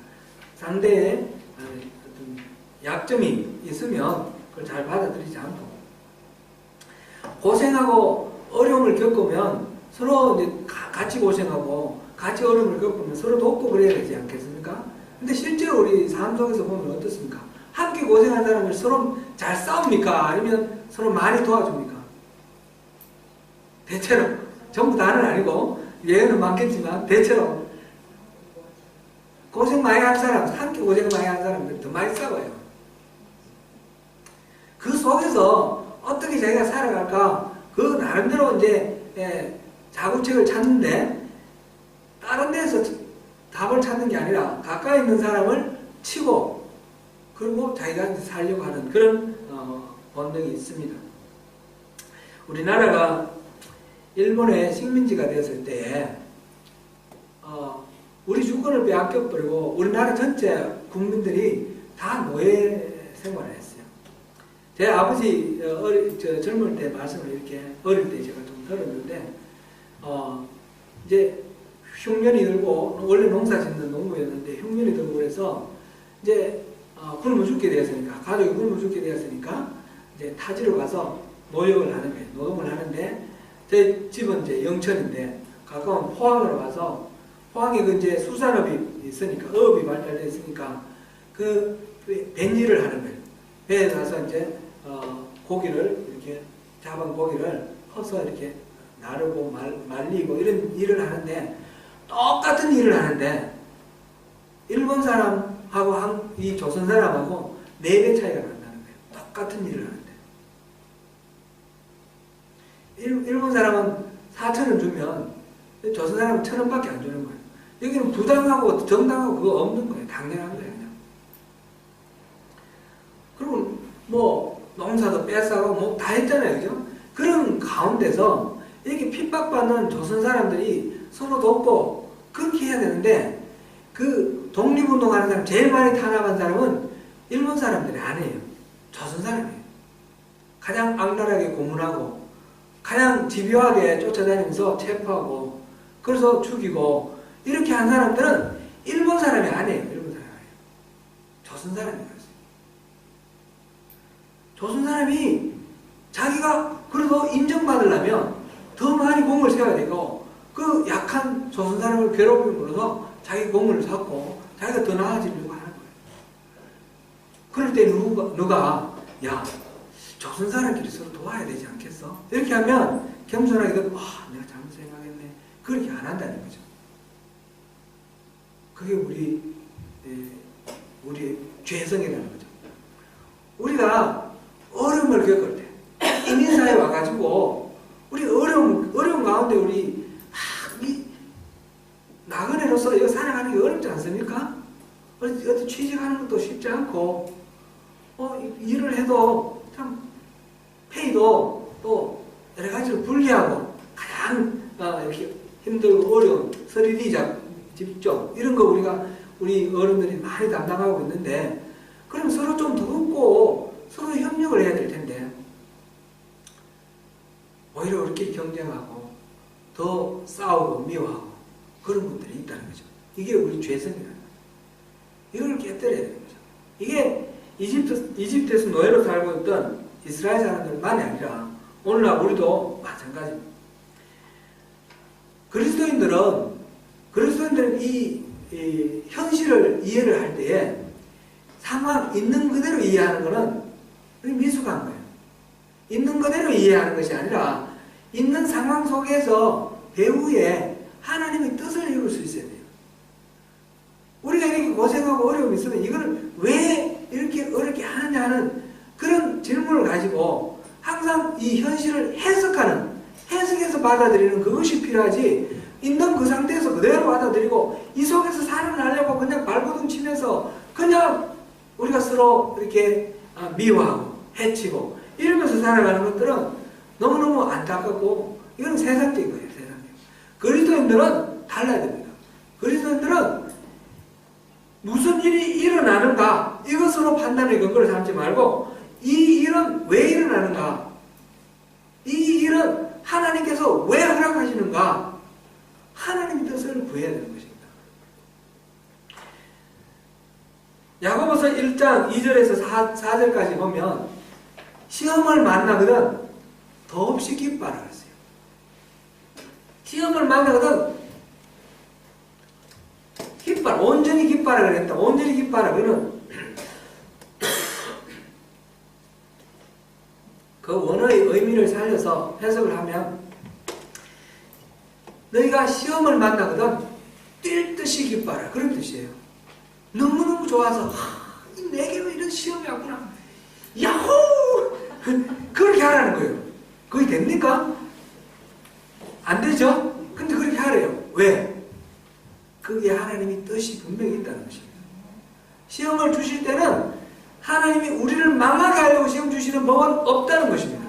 상대의 어떤 약점이 있으면 그걸 잘 받아들이지 않고 고생하고 어려움을 겪으면 서로 이제 같이 고생하고 같이 어려움을 겪으면 서로 돕고 그래야 되지 않겠습니까? 근데 실제로 우리 삶 속에서 보면 어떻습니까? 함께 고생한 사람을 서로 잘 싸웁니까? 아니면 서로 많이 도와줍니까? 대체로 전부 다는 아니고 예외는 많겠지만 대체로 고생 많이 한 사람, 함께 고생 많이 한 사람들 더 많이 싸워요. 그 속에서 어떻게 자기가 살아갈까? 그 나름대로 이제 자구책을 찾는데 다른 데서 답을 찾는 게 아니라 가까이 있는 사람을 치고 그리고 자기가 이제 살려고 하는 그런 본능이 있습니다. 우리나라가 일본의 식민지가 되었을 때에 우리 주권을 빼앗겨버리고 우리나라 전체 국민들이 다 노예 생활을 했어요. 제 아버지 젊을 때 말씀을 이렇게 어릴 때 제가 좀 들었는데 이제 흉년이 들고 원래 농사 짓는 농부였는데 흉년이 들고 그래서 이제 굶어 죽게 되었으니까 가족이 굶어 죽게 되었으니까 이제 타지로 가서 노역을 하는 거예요. 노동을 하는데 제 집은 이제 영천인데 가까운 포항으로 가서 포항에 그 이제 수산업이 있으니까 어업이 발달되어 있으니까 그 뱃일을 하는 거예요. 배에 가서 이제 고기를 이렇게 잡은 고기를 퍼서 이렇게 나르고 말리고 이런 일을 하는데 똑같은 일을 하는데 일본 사람하고 이 조선 사람하고 4배 차이가 난다는 거예요. 똑같은 일을 하는데 일본 사람은 4,000원 주면 조선 사람은 1,000원밖에 안 주는 거예요. 여기는 부당하고 정당하고 그거 없는 거예요. 당연한 거예요. 그냥. 그리고 뭐 농사도 뺏어가고 뭐 다 했잖아요. 그죠? 그런 가운데서 이렇게 핍박받는 조선 사람들이 서로 돕고 그렇게 해야 되는데 그 독립운동하는 사람 제일 많이 탄압한 사람은 일본 사람들이 아니에요. 조선 사람이에요. 가장 악랄하게 고문하고 가장 집요하게 쫓아다니면서 체포하고 그래서 죽이고 이렇게 한 사람들은 일본 사람이 아니에요. 일본 사람이 아니에요. 조선 사람이에요. 조선 사람이 자기가 그래도 인정받으려면 더 많이 공을 세워야 되고 그 약한 조선 사람을 괴롭힘으로써 자기 공을 쌓고 자기가 더 나아지려고 하는 거예요. 그럴 때 누가 야 조선 사람끼리 서로 도와야 되지 않겠어? 이렇게 하면 겸손하게 되고 내가 잘못 생각했네. 그렇게 안 한다는 거죠. 그게 우리의 죄성이라는 거죠. 우리가 어려움을 겪을 때 이민사회에 와가지고 우리 어려움 가운데 우리 나그네로서 이거 살아가는 게 어렵지 않습니까? 어디 취직하는 것도 쉽지 않고 일을 해도 참 페이도 또 여러 가지로 불리하고 가장 이렇게 힘들고 어려운 서리리작 집중 이런 거 우리 어른들이 많이 담당하고 있는데 그럼 서로 좀 돕고 서로 협력을 해야 될 텐데 오히려 그렇게 경쟁하고 더 싸우고 미워하고 그런 분들이 있다는 거죠. 이게 우리 죄성이라는 거죠. 이걸 깨뜨려야 되는 거죠. 이게 이집트에서 노예로 살고 있던 이스라엘 사람들만이 아니라 오늘날 우리도 마찬가지입니다. 그리스도인들은 이 현실을 이해를 할 때에 상황 있는 그대로 이해하는 것은 미숙한 거예요. 있는 그대로 이해하는 것이 아니라 있는 상황 속에서 배후에 하나님의 뜻을 이룰 수 있어야 돼요. 우리가 이렇게 고생하고 어려움이 있으면 이걸 왜 이렇게 어렵게 하느냐 하는 그런 질문을 가지고 항상 이 현실을 해석해서 받아들이는 그것이 필요하지 있는 그 상태에서 그대로 받아들이고 이 속에서 살아나려고 그냥 발버둥 치면서 그냥 우리가 서로 이렇게 미워하고 해치고 이러면서 살아가는 것들은 너무너무 안타깝고 이건 세상적인 거예요. 세상적. 그리스도인들은 달라야 됩니다. 그리스도인들은 무슨 일이 일어나는가 이것으로 판단의 근거를 삼지 말고 이 일은 왜 일어나는가, 이 일은 하나님께서 왜 허락하시는가, 하나님의 뜻을 구해야 되는 것입니다. 야고보서 1장 2절에서 4절까지 보면 시험을 만나거든 더없이 기뻐하라 그랬어요. 시험을 만나거든 기뻐하라, 온전히 기뻐하라 그랬다. 온전히 기뻐하라. 그는 그 원어의 의미를 살려서 해석을 하면 너희가 시험을 만나거든 뛸 듯이 기뻐하라 그런 뜻이에요. 너무너무 좋아서 내게 왜 이런 시험이 왔구나, 야호! 그렇게 하라는 거예요. 그게 됩니까? 안 되죠? 근데 그렇게 하래요. 왜? 그게 하나님의 뜻이 분명히 있다는 것입니다. 시험을 주실 때는 하나님이 우리를 망하게 하려고 시험 주시는 법은 없다는 것입니다.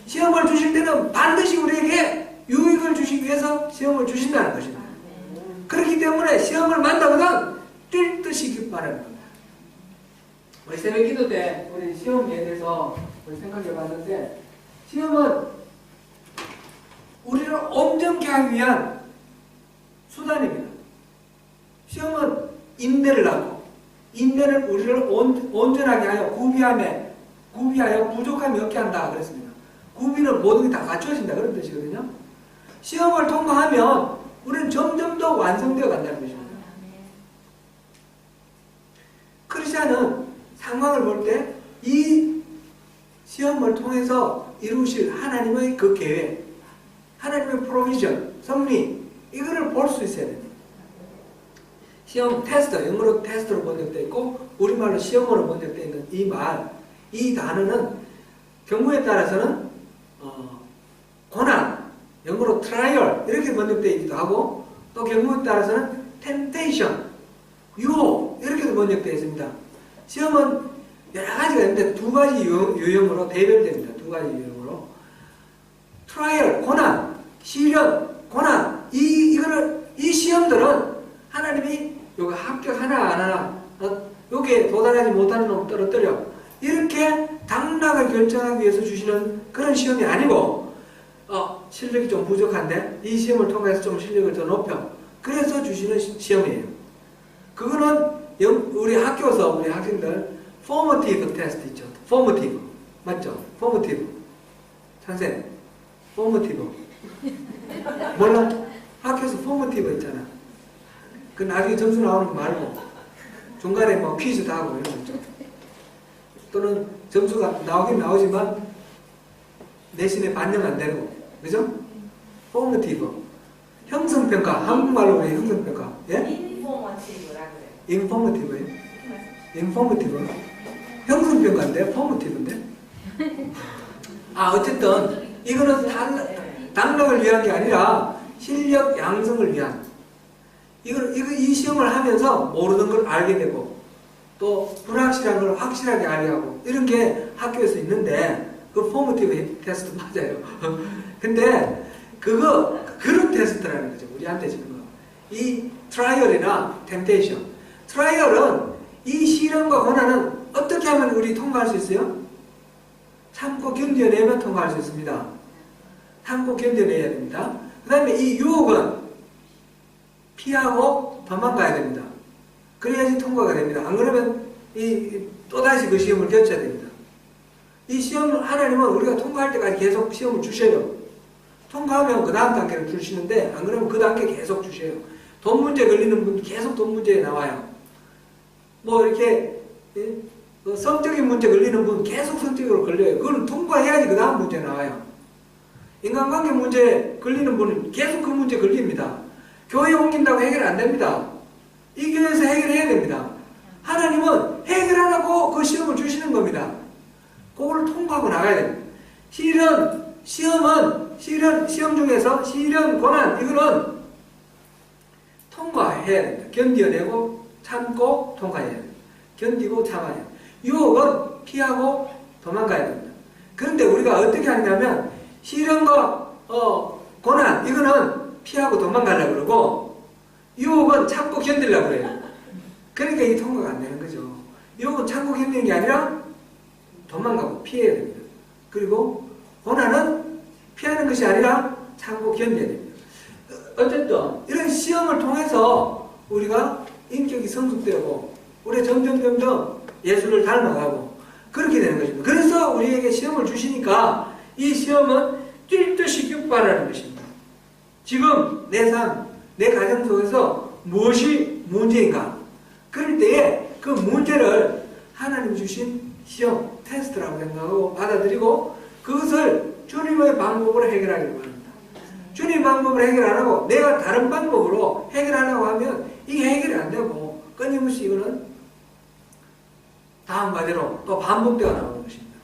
시험을 주실 때는 반드시 우리에게 유익을 주시기 위해서 시험을 주신다는 것입니다. 그렇기 때문에 시험을 만나거든 뛸 듯이 기뻐하라는 겁니다. 우리 새벽 기도 때 우리 시험에 대해서 우리 생각해 봤는데, 시험은 우리를 온전케 하기 위한 수단입니다. 시험은 인내를 하고, 인내는 우리를 온전하게 하여 구비하여 부족함이 없게 한다 그랬습니다. 구비는 모든 게 다 갖추어진다 그런 뜻이거든요. 시험을 통과하면 우리는 점점 더 완성되어 간다는 것입니다. 크리스찬은 상황을 볼 때 이 시험을 통해서 이루실 하나님의 그 계획, 하나님의 프로비전, 섭리, 이거를 볼 수 있어야 됩니다. 시험 테스트, 영어로 테스트로 번역되어 있고 우리말로 시험으로 번역되어 있는 이 말, 이 단어는 경우에 따라서는 고난, 영어로 트라이얼 이렇게 번역되어 있기도 하고, 또 경우에 따라서는 템테이션, 유혹 이렇게도 번역되어 있습니다. 시험은 여러 가지가 있는데 두 가지 유형으로 대별됩니다. 두 가지 유형으로. 트라이얼, 고난, 시련, 고난, 이 시험들은 하나님이 요거 합격하나 안 하나, 요게 도달하지 못하는 놈 떨어뜨려, 이렇게 당락을 결정하기 위해서 주시는 그런 시험이 아니고, 실력이 좀 부족한데 이 시험을 통해서 좀 실력을 더 높여, 그래서 주시는 시험이에요. 그거는 우리 학교에서 우리 학생들 포머티브 테스트 있죠. 포머티브 맞죠? 포머티브 선생님, 포머티브 몰라? 학교에서 포머티브 있잖아. 그 나중에 점수 나오는 거 말고 중간에 뭐 퀴즈도 하고 이런 거 있죠. 또는 점수가 나오긴 나오지만 내신에 반영 안 되고, 그죠? 포머티브 형성평가, 한국말로 왜 형성평가? 예? 인포머티브라 그래요. 인포머티브예요? 인포머티브? 형성평가인데 포머티브인데? 어쨌든 이거는 당락을 위한 게 아니라 실력 양성을 위한, 이 시험을 하면서 모르는 걸 알게 되고 또 불확실한 걸 확실하게 알게 하고, 이런 게 학교에서 있는데 그 포머티브 테스트 맞아요. 근데 그런 테스트라는 거죠. 우리한테 지금 이 트라이얼이나 템테이션, 트라이얼은 이 시련과 고난은 어떻게 하면 우리 통과할 수 있어요? 참고 견뎌내면 통과할 수 있습니다. 참고 견뎌내야 됩니다. 그 다음에 이 유혹은 피하고 도망가야 됩니다. 그래야지 통과가 됩니다. 안 그러면 또다시 그 시험을 겪어야 됩니다. 이 시험을 하나님은 우리가 통과할 때까지 계속 시험을 주셔요. 통과하면 그 다음 단계를 주시는데, 안 그러면 그 단계 계속 주셔요. 돈 문제 걸리는 분 계속 돈 문제에 나와요. 뭐 이렇게 성적인 문제 걸리는 분 계속 성적으로 걸려요. 그걸 통과해야지 그 다음 문제 나와요. 인간관계 문제 걸리는 분은 계속 그 문제 걸립니다. 교회 옮긴다고 해결 안 됩니다. 이 교회에서 해결해야 됩니다. 하나님은 해결하라고 그 시험을 주시는 겁니다. 그거를 통과하고 나가야 됩니다. 시험 중에서 시련, 고난, 이거는 통과해야 됩니다. 견뎌내고 참고 통과해야 됩니다. 견디고 참아야 됩니다. 유혹은 피하고 도망가야 됩니다. 그런데 우리가 어떻게 하냐면 시련과 고난 이거는 피하고 도망가려고 그러고 유혹은 참고 견디려고 그래요. 그러니까 이 통과가 안 되는 거죠. 유혹은 참고 견디는 게 아니라 도망가고 피해야 됩니다. 그리고 고난은 피하는 것이 아니라 참고 견뎌야 됩니다. 어쨌든 이런 시험을 통해서 우리가 인격이 성숙되고 우리 점점 예수를 닮아가고 그렇게 되는 것입니다. 그래서 우리에게 시험을 주시니까 이 시험은 뛸 듯이 격발하는 것입니다. 지금 내 삶, 내 가정 속에서 무엇이 문제인가? 그럴 때에 그 문제를 하나님 주신 시험, 테스트라고 생각하고 받아들이고 그것을 주님의 방법으로 해결하기를 바랍니다. 주님 방법으로 해결 안 하고 내가 다른 방법으로 해결하려고 하면 이게 해결이 안 되고 끊임없이 이거는 다음 과제로 또 반복되어 나오는 것입니다.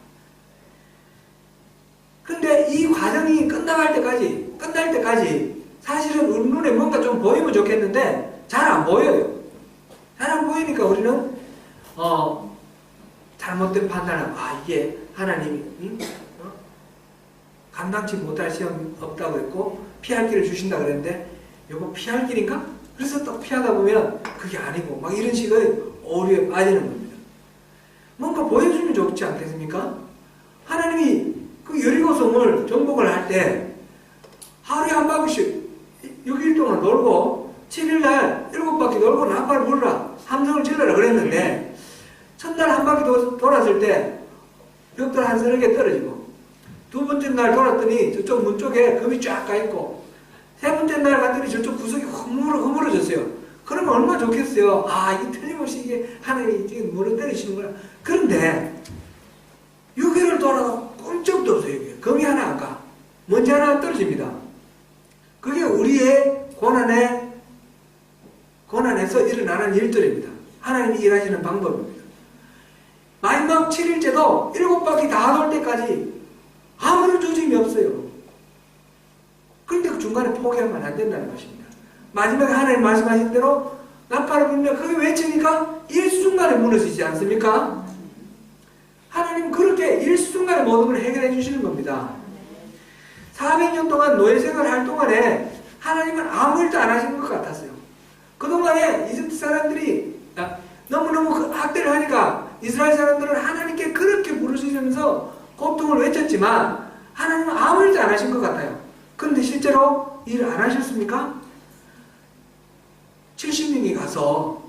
근데 이 과정이 끝날 때까지 사실은 우리 눈에 뭔가 좀 보이면 좋겠는데 잘 안 보여요. 잘 안 보이니까 우리는 잘못된 판단을 이게 하나님이 감당치 못할 시험이 없다고 했고 피할 길을 주신다 그랬는데 이거 피할 길인가? 그래서 또 피하다 보면 그게 아니고 막 이런 식의 오류에 빠지는 겁니다. 뭔가 보여주면 좋지 않겠습니까? 하나님이 그 여리고성을 정복을 할 때 하루에 한 바퀴씩 6일 동안 놀고 7일날 7바퀴 놀고 나팔을 불라 함성을 질러라 그랬는데 첫날 한 바퀴 돌았을 때 벽돌 한 서너 개 떨어지고 두 번째 날 돌았더니 저쪽 문 쪽에 금이 쫙 까있고 세 번째 날 갔더니 저쪽 구석이 허물어졌어요. 그러면 얼마나 좋겠어요. 이게 틀림없이 이게 하나님이 지금 물을 때리시는구나. 그런데 6일을 돌아도 꼼짝도 없어요. 이게. 금이 하나 안 가. 먼지 하나 떨어집니다. 그게 우리의 고난에서 일어나는 일들입니다. 하나님이 일하시는 방법입니다. 마지막 7일째도 7바퀴 다 돌 때까지 아무런 조짐이 없어요. 그런데 그 중간에 포기하면 안 된다는 것입니다. 마지막에 하나님 말씀하신 대로 나팔을 불면 그게 외치니까 일순간에 무너지지 않습니까? 하나님 그렇게 일순간에 모든 걸 해결해 주시는 겁니다. 400년 동안 노예 생활할 동안에 하나님은 아무 일도 안 하신 것 같았어요. 그동안에 이집트 사람들이 너무너무 그 학대를 하니까 이스라엘 사람들은 하나님께 그렇게 부르시면서 고통을 외쳤지만 하나님은 아무 일도 안 하신 것 같아요. 그런데 실제로 일을 안 하셨습니까? 70명이 가서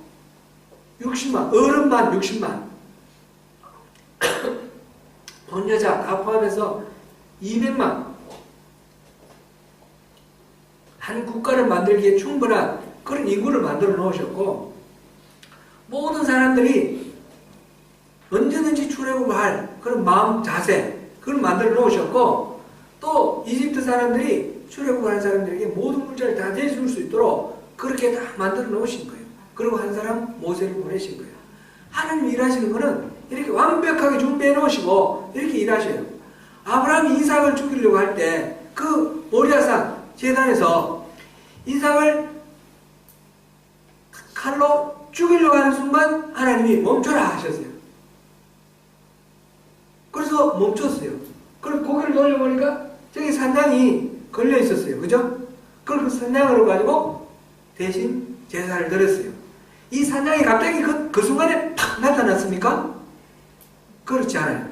60만, 어른만 60만 본 여자 다 포함해서 200만 한 국가를 만들기에 충분한 그런 인구를 만들어 놓으셨고 모든 사람들이 언제든지 출애굽할 그런 마음 자세 그걸 만들어 놓으셨고 또 이집트 사람들이 출애굽하는 사람들에게 모든 문제를 다 내줄 수 있도록 그렇게 다 만들어 놓으신 거예요. 그리고 한 사람 모세를 보내신 거예요. 하나님 일하시는 거는 이렇게 완벽하게 준비해 놓으시고 이렇게 일하셔요. 아브라함이 이삭을 죽이려고 할 때 그 모리아산 제단에서 이삭을 칼로 죽이려고 하는 순간 하나님이 멈춰라 하셨어요. 그래서 멈췄어요. 그리고 고개를 돌려보니까 저기 산당이 걸려 있었어요. 그죠? 그걸 그 산당으로 가지고 대신 제사를 드렸어요. 이 산당이 갑자기 그 순간에 탁 나타났습니까? 그렇지 않아요.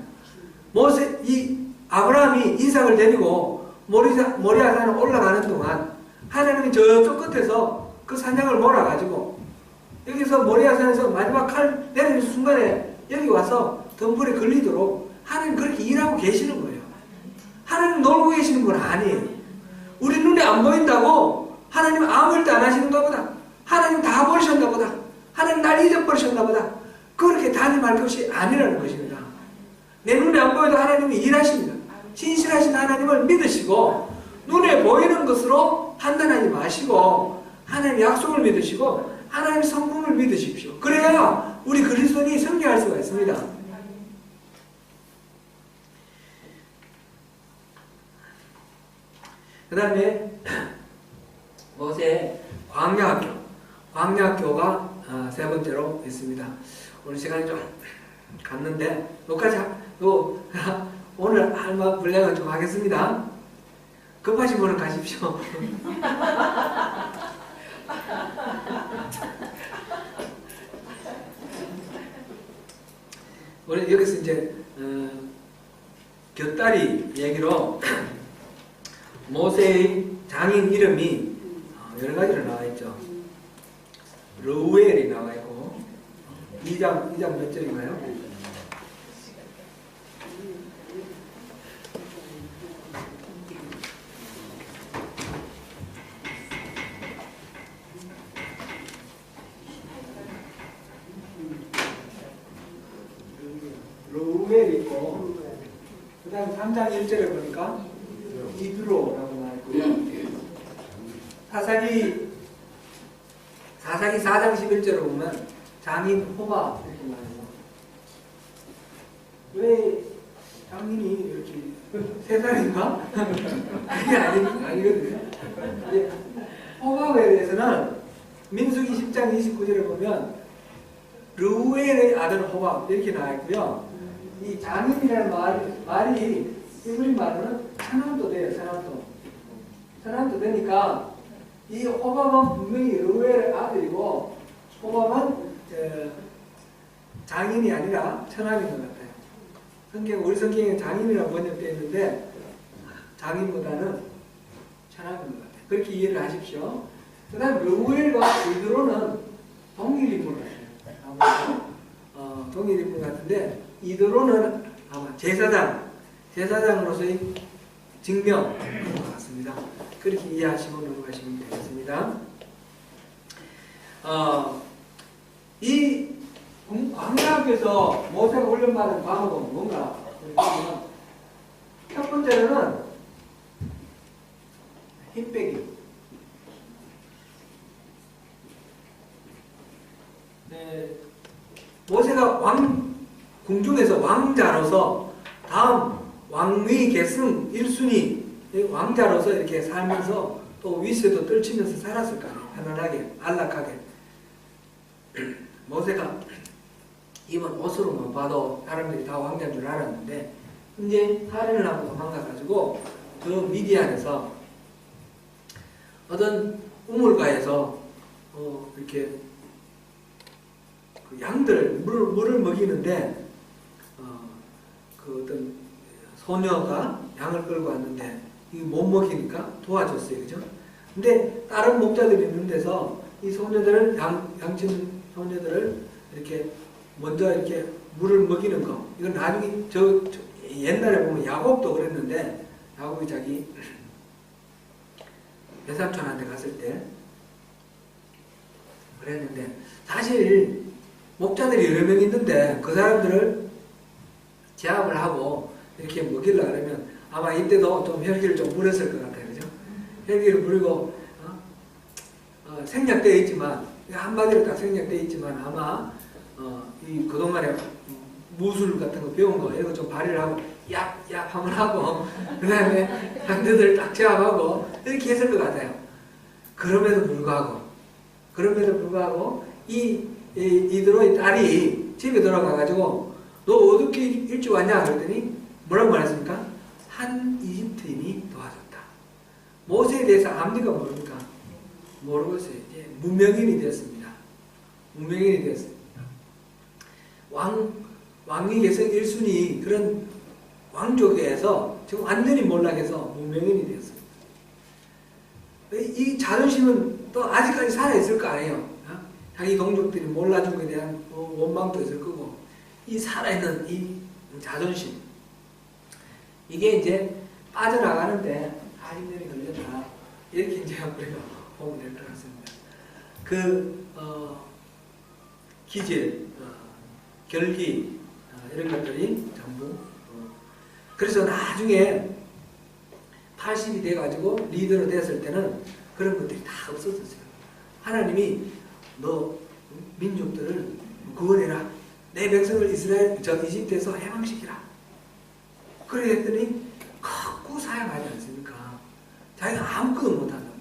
아브라함이 이삭을 데리고 모리아산에 올라가는 동안 하나님이 저쪽 끝에서 그 산장을 몰아가지고 여기서 모리아산에서 마지막 칼 내리는 순간에 여기 와서 덤불에 걸리도록 하나님 그렇게 일하고 계시는 거예요. 하나님 놀고 계시는 건 아니에요. 우리 눈에 안 보인다고 하나님 아무 일도 안 하시는가 보다. 하나님 다 버리셨나 보다. 하나님 날 잊어버리셨나 보다. 그렇게 단임할 것이 아니라는 것입니다. 내 눈에 안 보여도 하나님이 일하십니다. 신실하신 하나님을 믿으시고 눈에 보이는 것으로 판단하지 마시고 하나님 약속을 믿으시고 하나님 성품을 믿으십시오. 그래야 우리 그리스도인이 승리할 수가 있습니다. 그 다음에 모세 광야학교가 세 번째로 있습니다. 오늘 시간이 좀 갔는데 여기까지 오늘 할 분량은 좀 하겠습니다. 급하신 분은 가십시오. 우리 여기서 이제 곁다리 얘기로 모세의 장인 이름이 여러 가지로 나와 있죠. 르우엘이 나와 있고 2장 몇 절인가요? 르우엘이 있고 그 다음 3장 1절에 보니까 이드로라고 나와 있고요. 사사기 4장 11절에 보면 장인 호바 이렇게 나와요. 왜 장인이 이렇게 3살인가? 그게 아니거든요. 호바에 대해서는 민수기 10장 29절에 보면 르우엘의 아들 호바 이렇게 나와 있고요. 이 장인이라는 말이 히브리 말로는 천함도 돼요. 천함도 되니까 이 호밤은 분명히 르우엘의 아들이고 호밤은 장인이 아니라 천함인 것 같아요. 우리 성경에 장인이라고 번역되어 있는데 장인보다는 천함인 것 같아요. 그렇게 이해를 하십시오. 그 다음 르우엘과 이드로는 동일인물 같아요. 동일인물 같은데 이드로는 아마 제사장으로서의 증명인 것 같습니다. 그렇게 이해하시고 넘어가시면 되겠습니다. 이 광야에서 모세가 훈련받은 과목은 뭔가? 첫 번째로는 힘 빼기. 모세가 궁중에서 왕자로서 다음 왕위 계승 1순위 왕자로서 이렇게 살면서 또 위세도 떨치면서 살았을 거 아니에요. 편안하게, 안락하게. 모세가 입은 옷으로만 봐도 사람들이 다 왕자인 줄 알았는데 이제 살인을 하고 도망가가지고 저 미디안에서 어떤 우물가에서 이렇게 그 양들 물을 먹이는데 그 어떤 소녀가 양을 끌고 왔는데 이게 못 먹이니까 도와줬어요. 그죠? 근데 다른 목자들이 있는 데서 이 소녀들을 양친 소녀들을 이렇게 먼저 이렇게 물을 먹이는 거. 이건 나중에 옛날에 보면 야곱도 그랬는데 야곱이 자기 외삼촌한테 갔을 때 그랬는데 사실 목자들이 여러 명 있는데 그 사람들을 제압을 하고 이렇게 먹이려고 그러면 아마 이때도 좀 혈기를 좀 부렸을 것 같아요. 그죠? 혈기를 부리고 생략되어 있지만 한마디로 딱 생략되어 있지만 아마 그동안에 무술 같은 거 배운 거 이런 거 좀 발휘를 하고 얍 한번 하고 그 다음에 상대들을 딱 제압하고 이렇게 했을 것 같아요. 그럼에도 불구하고 이드로의 딸이 집에 돌아가가지고 너 어떻게 일찍 왔냐 그랬더니 뭐라고 말했습니까? 한 이집트인이 도와줬다. 모세에 대해서 압니까 모릅니까? 모르고 있어요. 이제 무명인이 되었습니다. 왕위 계승 1순위 그런 왕족에서 지금 완전히 몰락해서 무명인이 되었습니다. 이 자존심은 또 아직까지 살아있을 거 아니에요. 자기 동족들이 몰라준 것에 대한 원망도 있을 거고 이 살아있는 이 자존심 이게 이제 빠져나가는데 힘들이 걸렸다. 이렇게 이제 우리가 보면 될 것 같습니다. 기질, 결기 이런 것들이 전부 그래서 나중에 80이 돼가지고 리더로 됐을 때는 그런 것들이 다 없어졌어요. 하나님이 너 민족들을 구원해라. 내 백성을 이집트에서 해방시키라. 그래 했더니 갖고 사용하지 않습니까? 자기가 아무것도 못한다.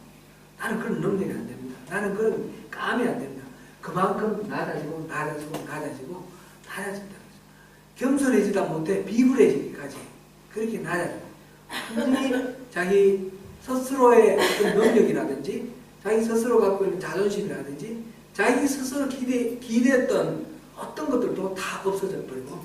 나는 그런 능력이 안 됩니다. 나는 그런 감이 안 됩니다. 그만큼 낮아진다. 겸손해지다 못해 비굴해지기까지 그렇게 낮아져요. 완전히 자기 스스로의 어떤 능력이라든지 자기 스스로 갖고 있는 자존심이라든지 자기 스스로 기대했던 어떤 것들도 다 없어져 버리고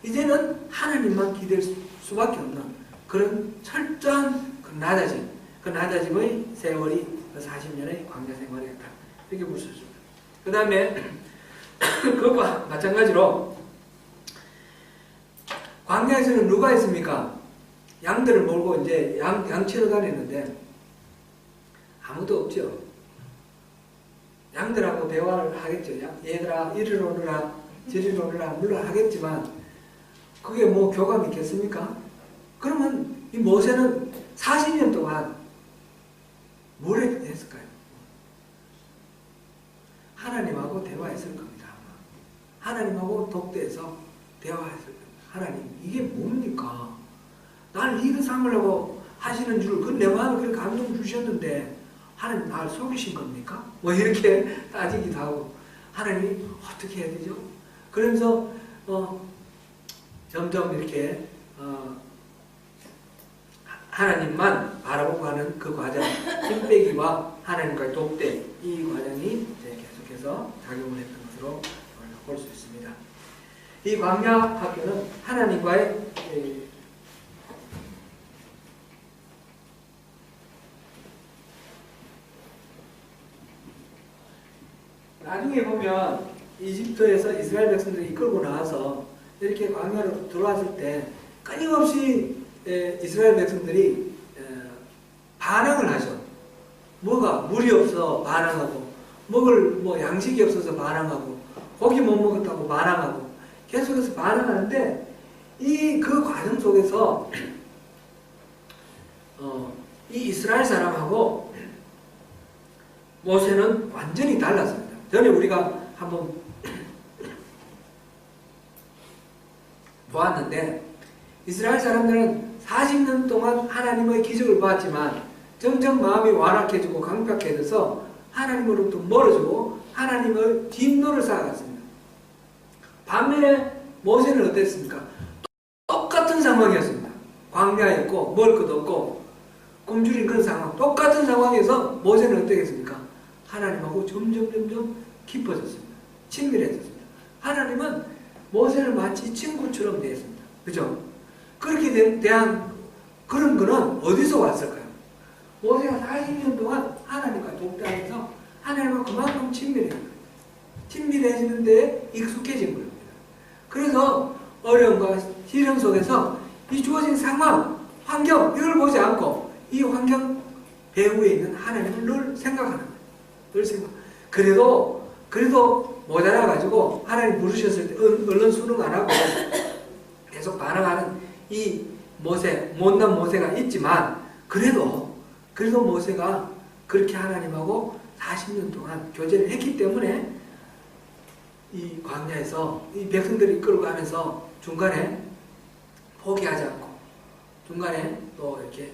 이제는 하나님만 기댈 수밖에 없는 그런 철저한 그 낮아짐의 세월이 그 40년의 광야 생활이었다. 이렇게 볼 수 있습니다. 그 다음에 그것과 마찬가지로 광야에서는 누가 있습니까? 양들을 몰고 이제 양치러 다니는데 아무도 없죠. 양들하고 대화를 하겠죠. 얘들아 이리 오너라 저리 오너라 물론 하겠지만 그게 뭐 교감이 있겠습니까? 그러면 이 모세는 40년 동안 뭘 했을까요? 하나님하고 대화했을 겁니다. 하나님하고 독대해서 대화했을 겁니다. 하나님 이게 뭡니까? 나를 리더 삼으려고 하시는 줄 그 내 마음에 그렇게 감동 주셨는데 하나님 나를 속이신 겁니까? 뭐 이렇게 따지기도 하고 하나님이 어떻게 해야 되죠? 그러면서 점점 이렇게 하나님만 바라보고 하는 그 과정, 힘빼기와 하나님과의 독대 이 과정이 이제 계속해서 작용을 했던 것으로 볼 수 있습니다. 이 광야 학교는 하나님과의 나중에 보면 이집트에서 이스라엘 백성들이 이끌고 나와서 이렇게 광야로 들어왔을 때 끊임없이 이스라엘 백성들이 반항을 하죠. 뭐가 물이 없어 반항하고 먹을 뭐 양식이 없어서 반항하고 고기 못 먹었다고 반항하고 계속해서 반항하는데 이 그 과정 속에서 이 이스라엘 사람하고 모세는 완전히 달랐습니다. 전에 우리가 한번 보았는데 이스라엘 사람들은 40년 동안 하나님의 기적을 보았지만 점점 마음이 완악해지고 강팍해져서 하나님으로부터 멀어지고 하나님의 진노를 쌓아갔습니다. 반면에 모세는 어땠습니까? 똑같은 상황이었습니다. 광야였고 먹을 것도 없고 굶주린 그런 상황 똑같은 상황에서 모세는 어떻게 했습니까? 하나님하고 점점 깊어졌습니다. 친밀해졌습니다. 하나님은 모세를 마치 친구처럼 대했습니다. 그죠? 그렇게 대한 그런 거는 어디서 왔을까요? 모세가 40년 동안 하나님과 독대하면서 하나님과 그만큼 친밀해지는 데에 익숙해진 겁니다. 그래서 어려움과 시련 속에서 이 주어진 상황, 환경 이걸 보지 않고 이 환경 배후에 있는 하나님을 늘 생각하는 거예요. 늘 생각. 그래도 모자라가지고 하나님 부르셨을 때 얼른 수능 안 하고 계속 반항하는 이 모세, 못난 모세가 있지만 그래도 모세가 그렇게 하나님하고 40년 동안 교제를 했기 때문에 이 광야에서 이 백성들이 이끌고 가면서 중간에 포기하지 않고 중간에 또 이렇게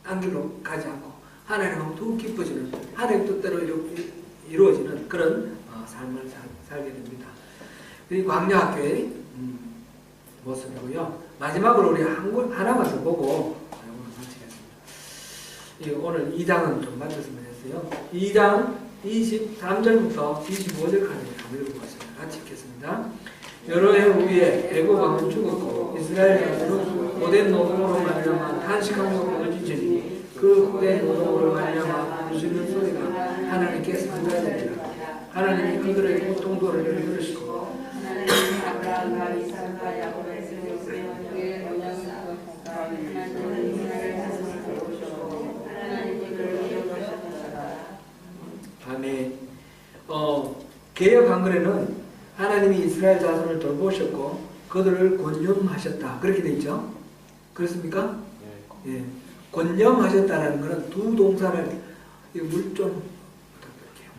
딴 길로 가지 않고 하나님하고 더욱 깊어지는 하나님 뜻대로 이루어지는 그런 삶을 살게 됩니다. 이 광야 학교의 모습이고요. 마지막으로 우리 하나만 더 보고 마치겠습니다. 오늘 2장은 좀 맞췄으면 했어요. 2장 23절부터 25절까지 한번 읽어보겠습니다. 같이 읽겠습니다. 여러 해 후에 애굽 왕은 죽었고 이스라엘 자손은 고된 노동으로 말미암아 탄식하며 부르짖으니 그 고된 노동으로 말미암아 부르짖는 소리가 하나님께 상달되니라. 하나님이 그들의 고통도를 들으시고 아브라함과 이삭과 야곱의 세우시며 아멘. 개역 한글에는 하나님이 이스라엘 자손을 돌보셨고 그들을 권념하셨다 그렇게 돼 있죠. 그렇습니까? 네. 예. 권념하셨다라는 것은 두 동사를 물 좀 부탁드릴게요.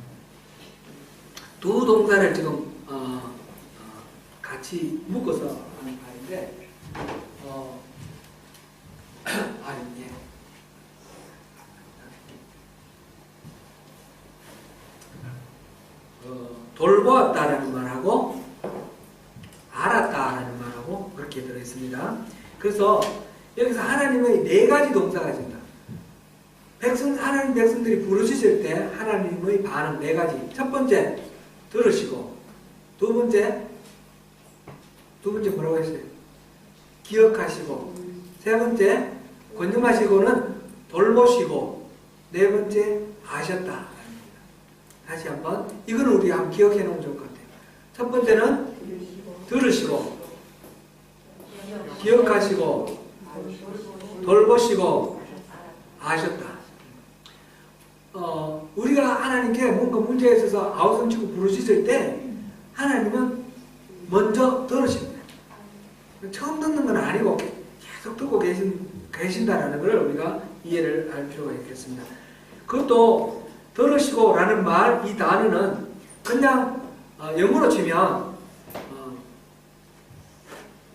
두 동사를 지금 같이 묶어서 하는 말인데 아니 돌보았다라는 말하고 알았다라는 말하고 그렇게 들어있습니다. 그래서 여기서 하나님의 네 가지 동사가 있습니다. 하나님 백성들이 부르짖을 때 하나님의 반응 네 가지. 첫 번째, 들으시고. 두 번째 뭐라고 했어요? 기억하시고. 세 번째, 권념하시고는 돌보시고. 네 번째, 아셨다. 다시 한번. 이건 우리 한번 기억해 놓으면 좋을 것 같아요. 첫 번째는 들으시고, 기억하시고, 돌보시고, 아셨다. 우리가 하나님께 뭔가 문제에 있어서 아우성치고 부르짖을 때 하나님은 먼저 들으십니다. 처음 듣는 건 아니고 계속 듣고 계신다는 걸 우리가 이해를 할 필요가 있겠습니다. 그것도 들으시고 라는 말, 이 단어는 그냥 영어로 치면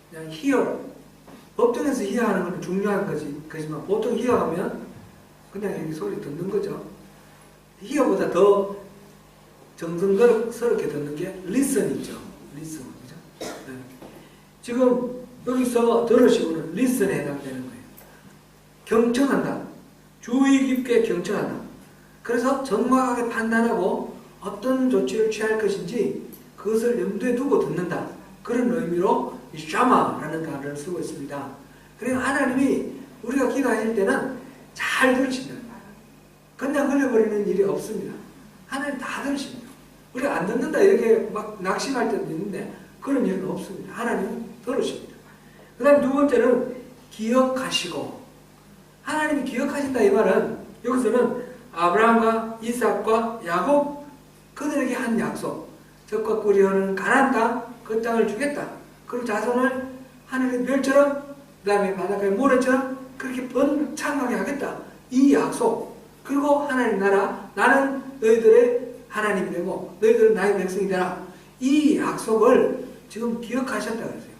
그냥 hear, 법정에서 hear하는 건 중요한 거지만 보통 hear하면 그냥 여기 소리 듣는 거죠. hear보다 더 정성스럽게 듣는 게 listen이죠. listen, 그죠? 네. 지금 여기서 들으시고는 listen에 해당되는 거예요. 경청한다. 주의 깊게 경청한다. 그래서 정확하게 판단하고 어떤 조치를 취할 것인지 그것을 염두에 두고 듣는다. 그런 의미로 이 샤마라는 단어를 쓰고 있습니다. 그리고 하나님이 우리가 기도하실 때는 잘 들으신다. 그냥 흘려버리는 일이 없습니다. 하나님 다 들으십니다. 우리가 안 듣는다 이렇게 막 낙심할 때도 있는데 그런 일은 없습니다. 하나님은 들으십니다. 그 다음 두 번째는 기억하시고. 하나님이 기억하신다 이 말은 여기서는 아브라함과 이삭과 야곱 그들에게 한 약속, 적과 꿀이 흐르는 가나안 땅 그 땅을 주겠다. 그리고 자손을 하늘의 별처럼 그 다음에 바닷가의 모래처럼 그렇게 번창하게 하겠다. 이 약속, 그리고 하나님 나라, 나는 너희들의 하나님이 되고 너희들은 나의 백성이 되라. 이 약속을 지금 기억하셨다 그랬어요.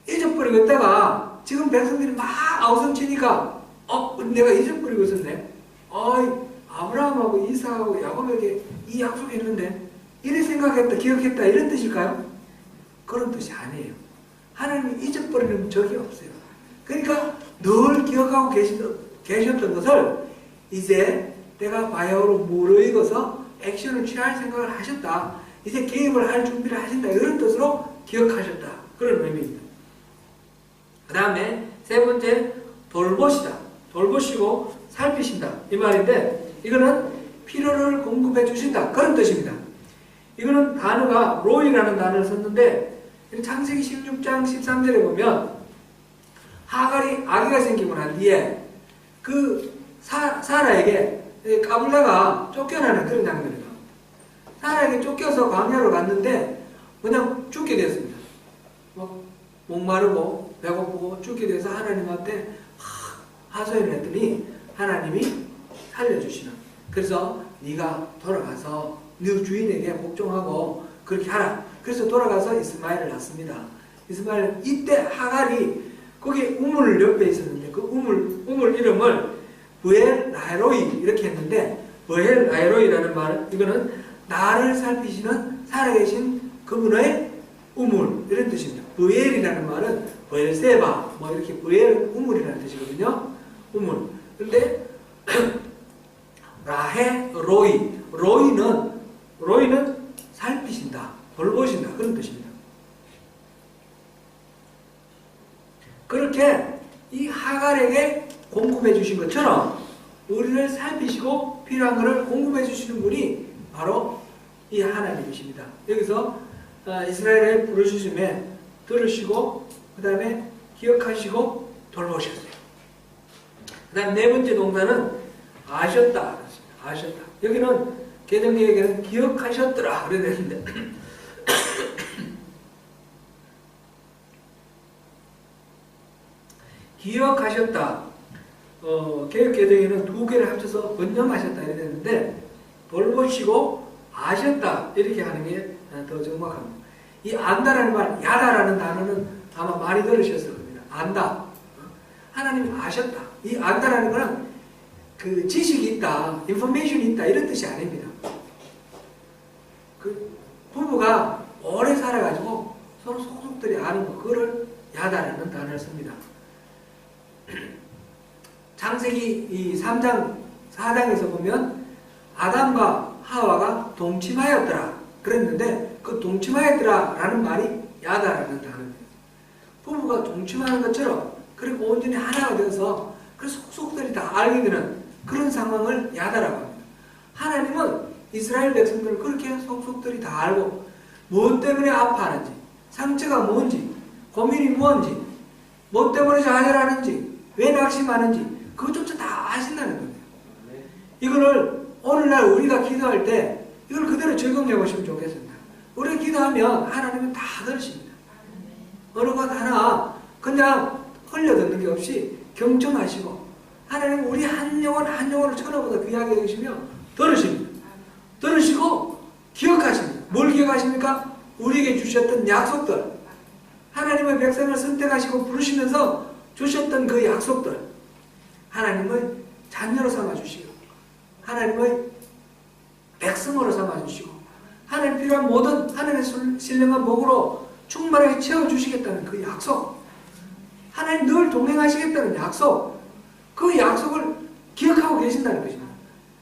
잊어버리고 있다가 지금 백성들이 막 아우성치니까 내가 잊어버리고 있었네. 아브라함하고 이삭하고 야곱에게 이 약속했는데 이래 생각했다, 기억했다 이런 뜻일까요? 그런 뜻이 아니에요. 하나님이 잊어버리는 적이 없어요. 그러니까 늘 기억하고 계셨던 것을 이제 내가 바야흐로 무르익어서 액션을 취할 생각을 하셨다. 이제 개입을 할 준비를 하신다. 이런 뜻으로 기억하셨다. 그런 의미입니다. 그 다음에 세 번째, 돌보시다. 돌보시고 살피신다. 이 말인데 이거는 필요를 공급해 주신다. 그런 뜻입니다. 이거는 단어가 로이라는 단어를 썼는데 창세기 16장 13절에 보면 하갈이 아기가 생기고 난 뒤에 그 사라에게 까불다가 쫓겨나는 그런 장면이에요. 사라에게 쫓겨서 광야로 갔는데 그냥 죽게 됐습니다. 목마르고 배고프고 죽게 돼서 하나님한테 하소연을 했더니 하나님이 살려주시는. 그래서 네가 돌아가서 네 주인에게 복종하고 그렇게 하라. 그래서 돌아가서 이스마엘을 낳습니다. 이스마엘 이때 하갈이 거기 우물 옆에 있었는데 그 우물 이름을 브엘 라이로이 이렇게 했는데 브엘 라이로이라는 말 이거는 나를 살피시는 살아계신 그분의 우물 이런 뜻입니다. 브엘이라는 말은 브엘세바 뭐 이렇게 브엘 우물이라는 뜻이거든요. 우물. 그런데 라헤 로이는 살피신다, 돌보신다 그런 뜻입니다. 그렇게 이 하갈에게 공급해 주신 것처럼 우리를 살피시고 필요한 것을 공급해 주시는 분이 바로 이 하나님이십니다. 여기서 이스라엘의 부르짖음에 들으시고 그 다음에 기억하시고 돌보셨어요. 그 다음 네 번째 동사는 아셨다. 아셨다. 여기는 개정기에게는 기억하셨더라 그래야 되는데 기억하셨다. 개혁개정에는 두 개를 합쳐서 번영하셨다 이렇게 되는데 돌보시고 아셨다 이렇게 하는 게 더 정확합니다. 이 안다라는 말, 야다라는 단어는 아마 많이 들으셨을 겁니다. 안다. 하나님이 아셨다. 이 안다라는 거는 그 지식이 있다, 인포메이션이 있다 이런 뜻이 아닙니다. 그 부부가 오래 살아가지고 서로 속속들이 아는 거, 그거를 야다라는 단어를 씁니다. 창세기 이 3장, 4장에서 보면 아담과 하와가 동침하였더라 그랬는데 그 동침하였더라라는 말이 야다라는 단어입니다. 부부가 동침하는 것처럼 그리고 온전히 하나가 되어서 그 속속들이 다 알게 되는 그런 상황을 야다라고 합니다. 하나님은 이스라엘 백성들을 그렇게 속속들이 다 알고 무엇 때문에 아파하는지, 상처가 뭔지, 고민이 뭔지, 뭐 때문에 좌절하는지, 왜 낙심하는지 그것조차 다 아신다는 겁니다. 이거를 오늘날 우리가 기도할 때 이걸 그대로 적용해 보시면 좋겠습니다. 우리가 기도하면 하나님은 다 들으십니다. 어느 것 하나 그냥 흘려듣는 게 없이 경청하시고 하나님 우리 한 영혼 한 영혼을 천하보다 귀하게 여기시며 들으십니다. 들으시고 기억하십니다. 뭘 기억하십니까? 우리에게 주셨던 약속들, 하나님의 백성을 선택하시고 부르시면서 주셨던 그 약속들, 하나님의 자녀로 삼아주시고 하나님의 백성으로 삼아주시고 하나님 필요한 모든 하나님의 신령한 복으로 충만하게 채워주시겠다는 그 약속, 하나님 늘 동행하시겠다는 약속, 그 약속을 기억하고 계신다는 것입니다.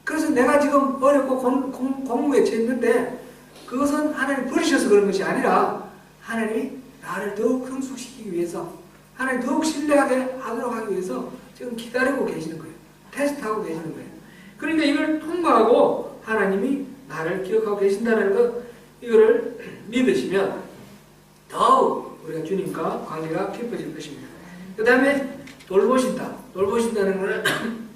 그래서 내가 지금 어렵고 공무에 처했는데 그것은 하나님 버리셔서 그런 것이 아니라 하나님이 나를 더욱 성숙시키기 위해서, 하나님 더욱 신뢰하게 하도록 하기 위해서 지금 기다리고 계시는 거예요. 테스트하고 계시는 거예요. 그러니까 이걸 통과하고 하나님이 나를 기억하고 계신다는 것, 이거를 믿으시면 더욱 우리가 주님과 관계가 깊어질 것입니다. 그 다음에 돌보신다. 돌보신다는 것은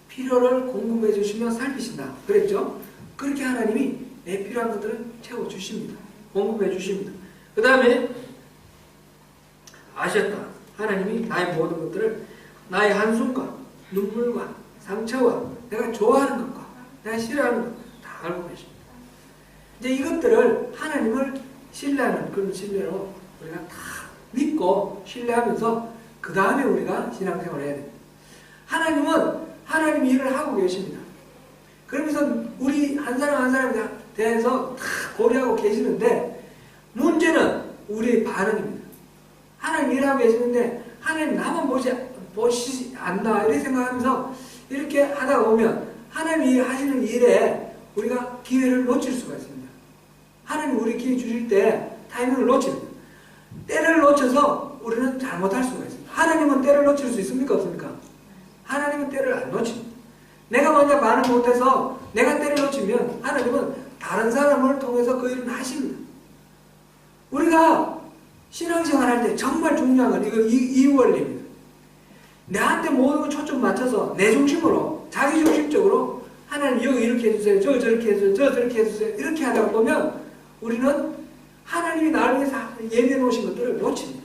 필요를 공급해 주시며 살피신다. 그랬죠? 그렇게 하나님이 내 필요한 것들을 채워주십니다. 공급해 주십니다. 그 다음에 아셨다. 하나님이 나의 모든 것들을 나의 한숨과 눈물과 상처와 내가 좋아하는 것과 내가 싫어하는 것 다 알고 계십니다. 이제 이것들을 하나님을 신뢰하는 그런 신뢰로 우리가 다 믿고 신뢰하면서 그 다음에 우리가 신앙생활을 해야 됩니다. 하나님은 하나님이 일을 하고 계십니다. 그러면서 우리 한 사람 한 사람에 대해서 다 고려하고 계시는데 문제는 우리의 반응입니다. 하나님 일하고 계시는데 하나님 나만 보시지 않나 이렇게 생각하면서 이렇게 하다 보면 하나님이 하시는 일에 우리가 기회를 놓칠 수가 있습니다. 하나님 우리 기회 주실 때 타이밍을 놓칩니다. 때를 놓쳐서 우리는 잘못할 수가 있습니다. 하나님은 때를 놓칠 수 있습니까? 없습니까? 하나님은 때를 안 놓칩니다. 내가 먼저 반응 못해서 내가 때를 놓치면 하나님은 다른 사람을 통해서 그 일을 하십니다. 우리가 신앙생활 할 때 정말 중요한 건 이 원리입니다. 나한테 모든 걸 초점 맞춰서 내 중심으로 자기 중심적으로 하나님 여기 이렇게 해주세요. 저 저렇게 해주세요. 저 저렇게 해주세요. 이렇게 하다 보면 우리는 하나님이 나를 위해서 예비해 놓으신 것들을 놓칩니다.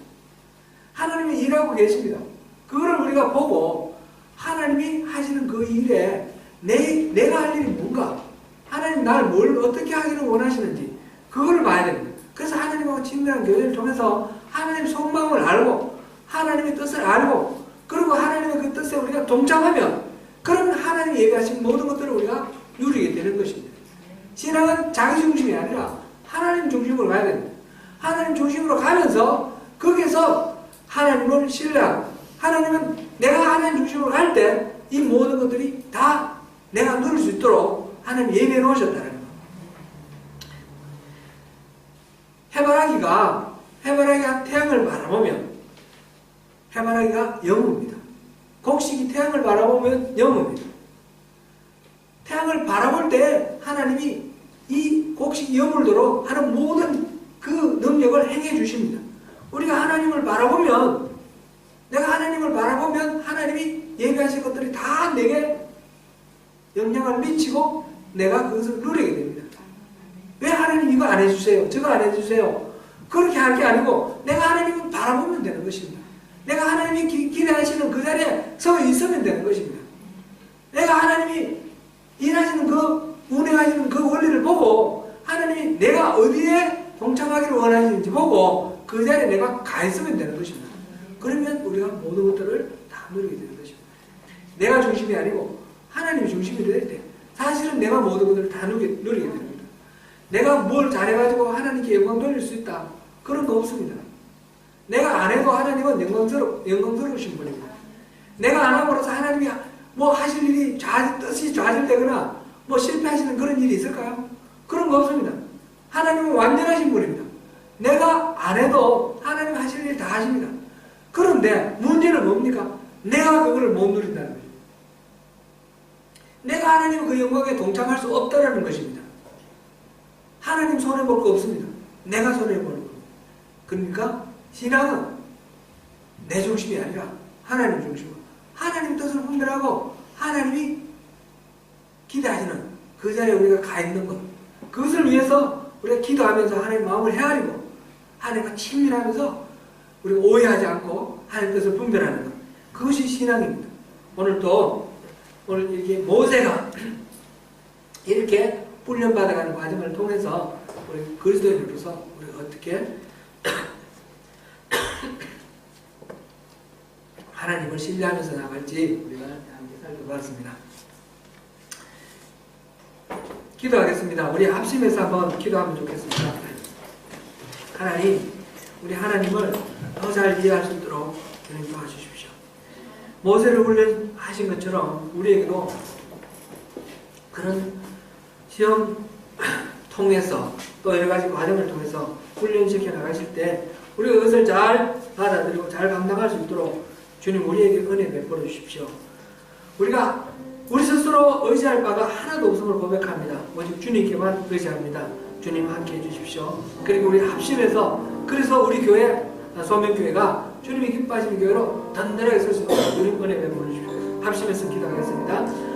하나님이 일하고 계십니다. 그거를 우리가 보고 하나님이 하시는 그 일에 내가 할 일이 뭔가, 하나님 나를 뭘 어떻게 하기를 원하시는지 그거를 봐야 됩니다. 그래서 하나님하고 친밀한 교제를 통해서 하나님 속마음을 알고 하나님의 뜻을 알고 그리고 하나님의 그 뜻에 우리가 동참하면 그러면 하나님이 예비하신 모든 것들을 우리가 누리게 되는 것입니다. 신앙은 자기 중심이 아니라 하나님 중심으로 가야 됩니다. 하나님 중심으로 가면서 거기에서 하나님을 신뢰하고 하나님은 내가 하나님 중심으로 갈 때 이 모든 것들이 다 내가 누릴 수 있도록 하나님 예비해 놓으셨다는 겁니다. 해바라기가 태양을 바라보면 해바라기가 영우입니다. 곡식이 태양을 바라보면 영우입니다. 태양을 바라볼 때 하나님이 이 곡식이 여물도록 하는 모든 그 능력을 행해 주십니다. 우리가 하나님을 바라보면, 내가 하나님을 바라보면 하나님이 예비하신 것들이 다 내게 영향을 미치고 내가 그것을 누리게 됩니다. 왜 하나님 이거 안 해주세요? 저거 안 해주세요? 그렇게 할 게 아니고 내가 하나님을 바라보면 되는 것입니다. 내가 하나님이 기대하시는 그 자리에 서 있으면 되는 것입니다. 내가 하나님이 일하시는 운행하시는 그 원리를 보고 하나님이 내가 어디에 동참하기를 원하시는지 보고 그 자리에 내가 가 있으면 되는 것입니다. 그러면 우리가 모든 것들을 다 누리게 되는 것입니다. 내가 중심이 아니고 하나님이 중심이 될 때 사실은 내가 모든 것들을 다 누리게 됩니다. 내가 뭘 잘해가지고 하나님께 영광 돌릴 수 있다. 그런 거 없습니다. 내가 안 해도 하나님은 영광스러우신 분입니다. 내가 안 함으로써 하나님이 뭐 하실 일이 뜻이 좌절되거나 뭐 실패하시는 그런 일이 있을까요? 그런 거 없습니다. 하나님은 완전하신 분입니다. 내가 안 해도 하나님 하실 일 다 하십니다. 그런데 문제는 뭡니까? 내가 그거를 못 누린다는 거죠. 내가 하나님 그 영광에 동참할 수 없다는 것입니다. 하나님 손해볼 거 없습니다. 내가 손해보는 겁니다. 그러니까 신앙은 내 중심이 아니라 하나님 중심으로 하나님 뜻을 분별하고 하나님이 기대하시는 그 자리에 우리가 가 있는 것, 그것을 위해서 우리가 기도하면서 하나님 마음을 헤아리고 하나님과 친밀하면서 우리가 오해하지 않고 하나님 뜻을 분별하는 것, 그것이 신앙입니다. 오늘 이렇게 모세가 이렇게 훈련받아가는 과정을 통해서 우리 그리스도인으로서 우리가 어떻게 하나님을 신뢰하면서 나갈지 우리가 함께 살펴봤습니다. 기도하겠습니다. 우리 합심해서 한번 기도하면 좋겠습니다. 하나님, 우리 하나님을 더 잘 이해할 수 있도록 주님 도와주십시오. 모세를 훈련하신 것처럼 우리에게도 그런 시험 통해서 또 여러 가지 과정을 통해서 훈련시켜 나가실 때 우리가 그것을 잘 받아들이고 잘 감당할 수 있도록 주님 우리에게 은혜 베풀어 주십시오. 우리가 우리 스스로 의지할 바가 하나도 없음을 고백합니다. 오직 주님께만 의지합니다. 주님 함께 해주십시오. 그리고 우리 합심해서 그래서 우리 교회 소명교회가 주님이 기뻐하시는 교회로 든든하게 설 수 있도록 주님 은혜 베풀어 주십시오. 합심해서 기도하겠습니다.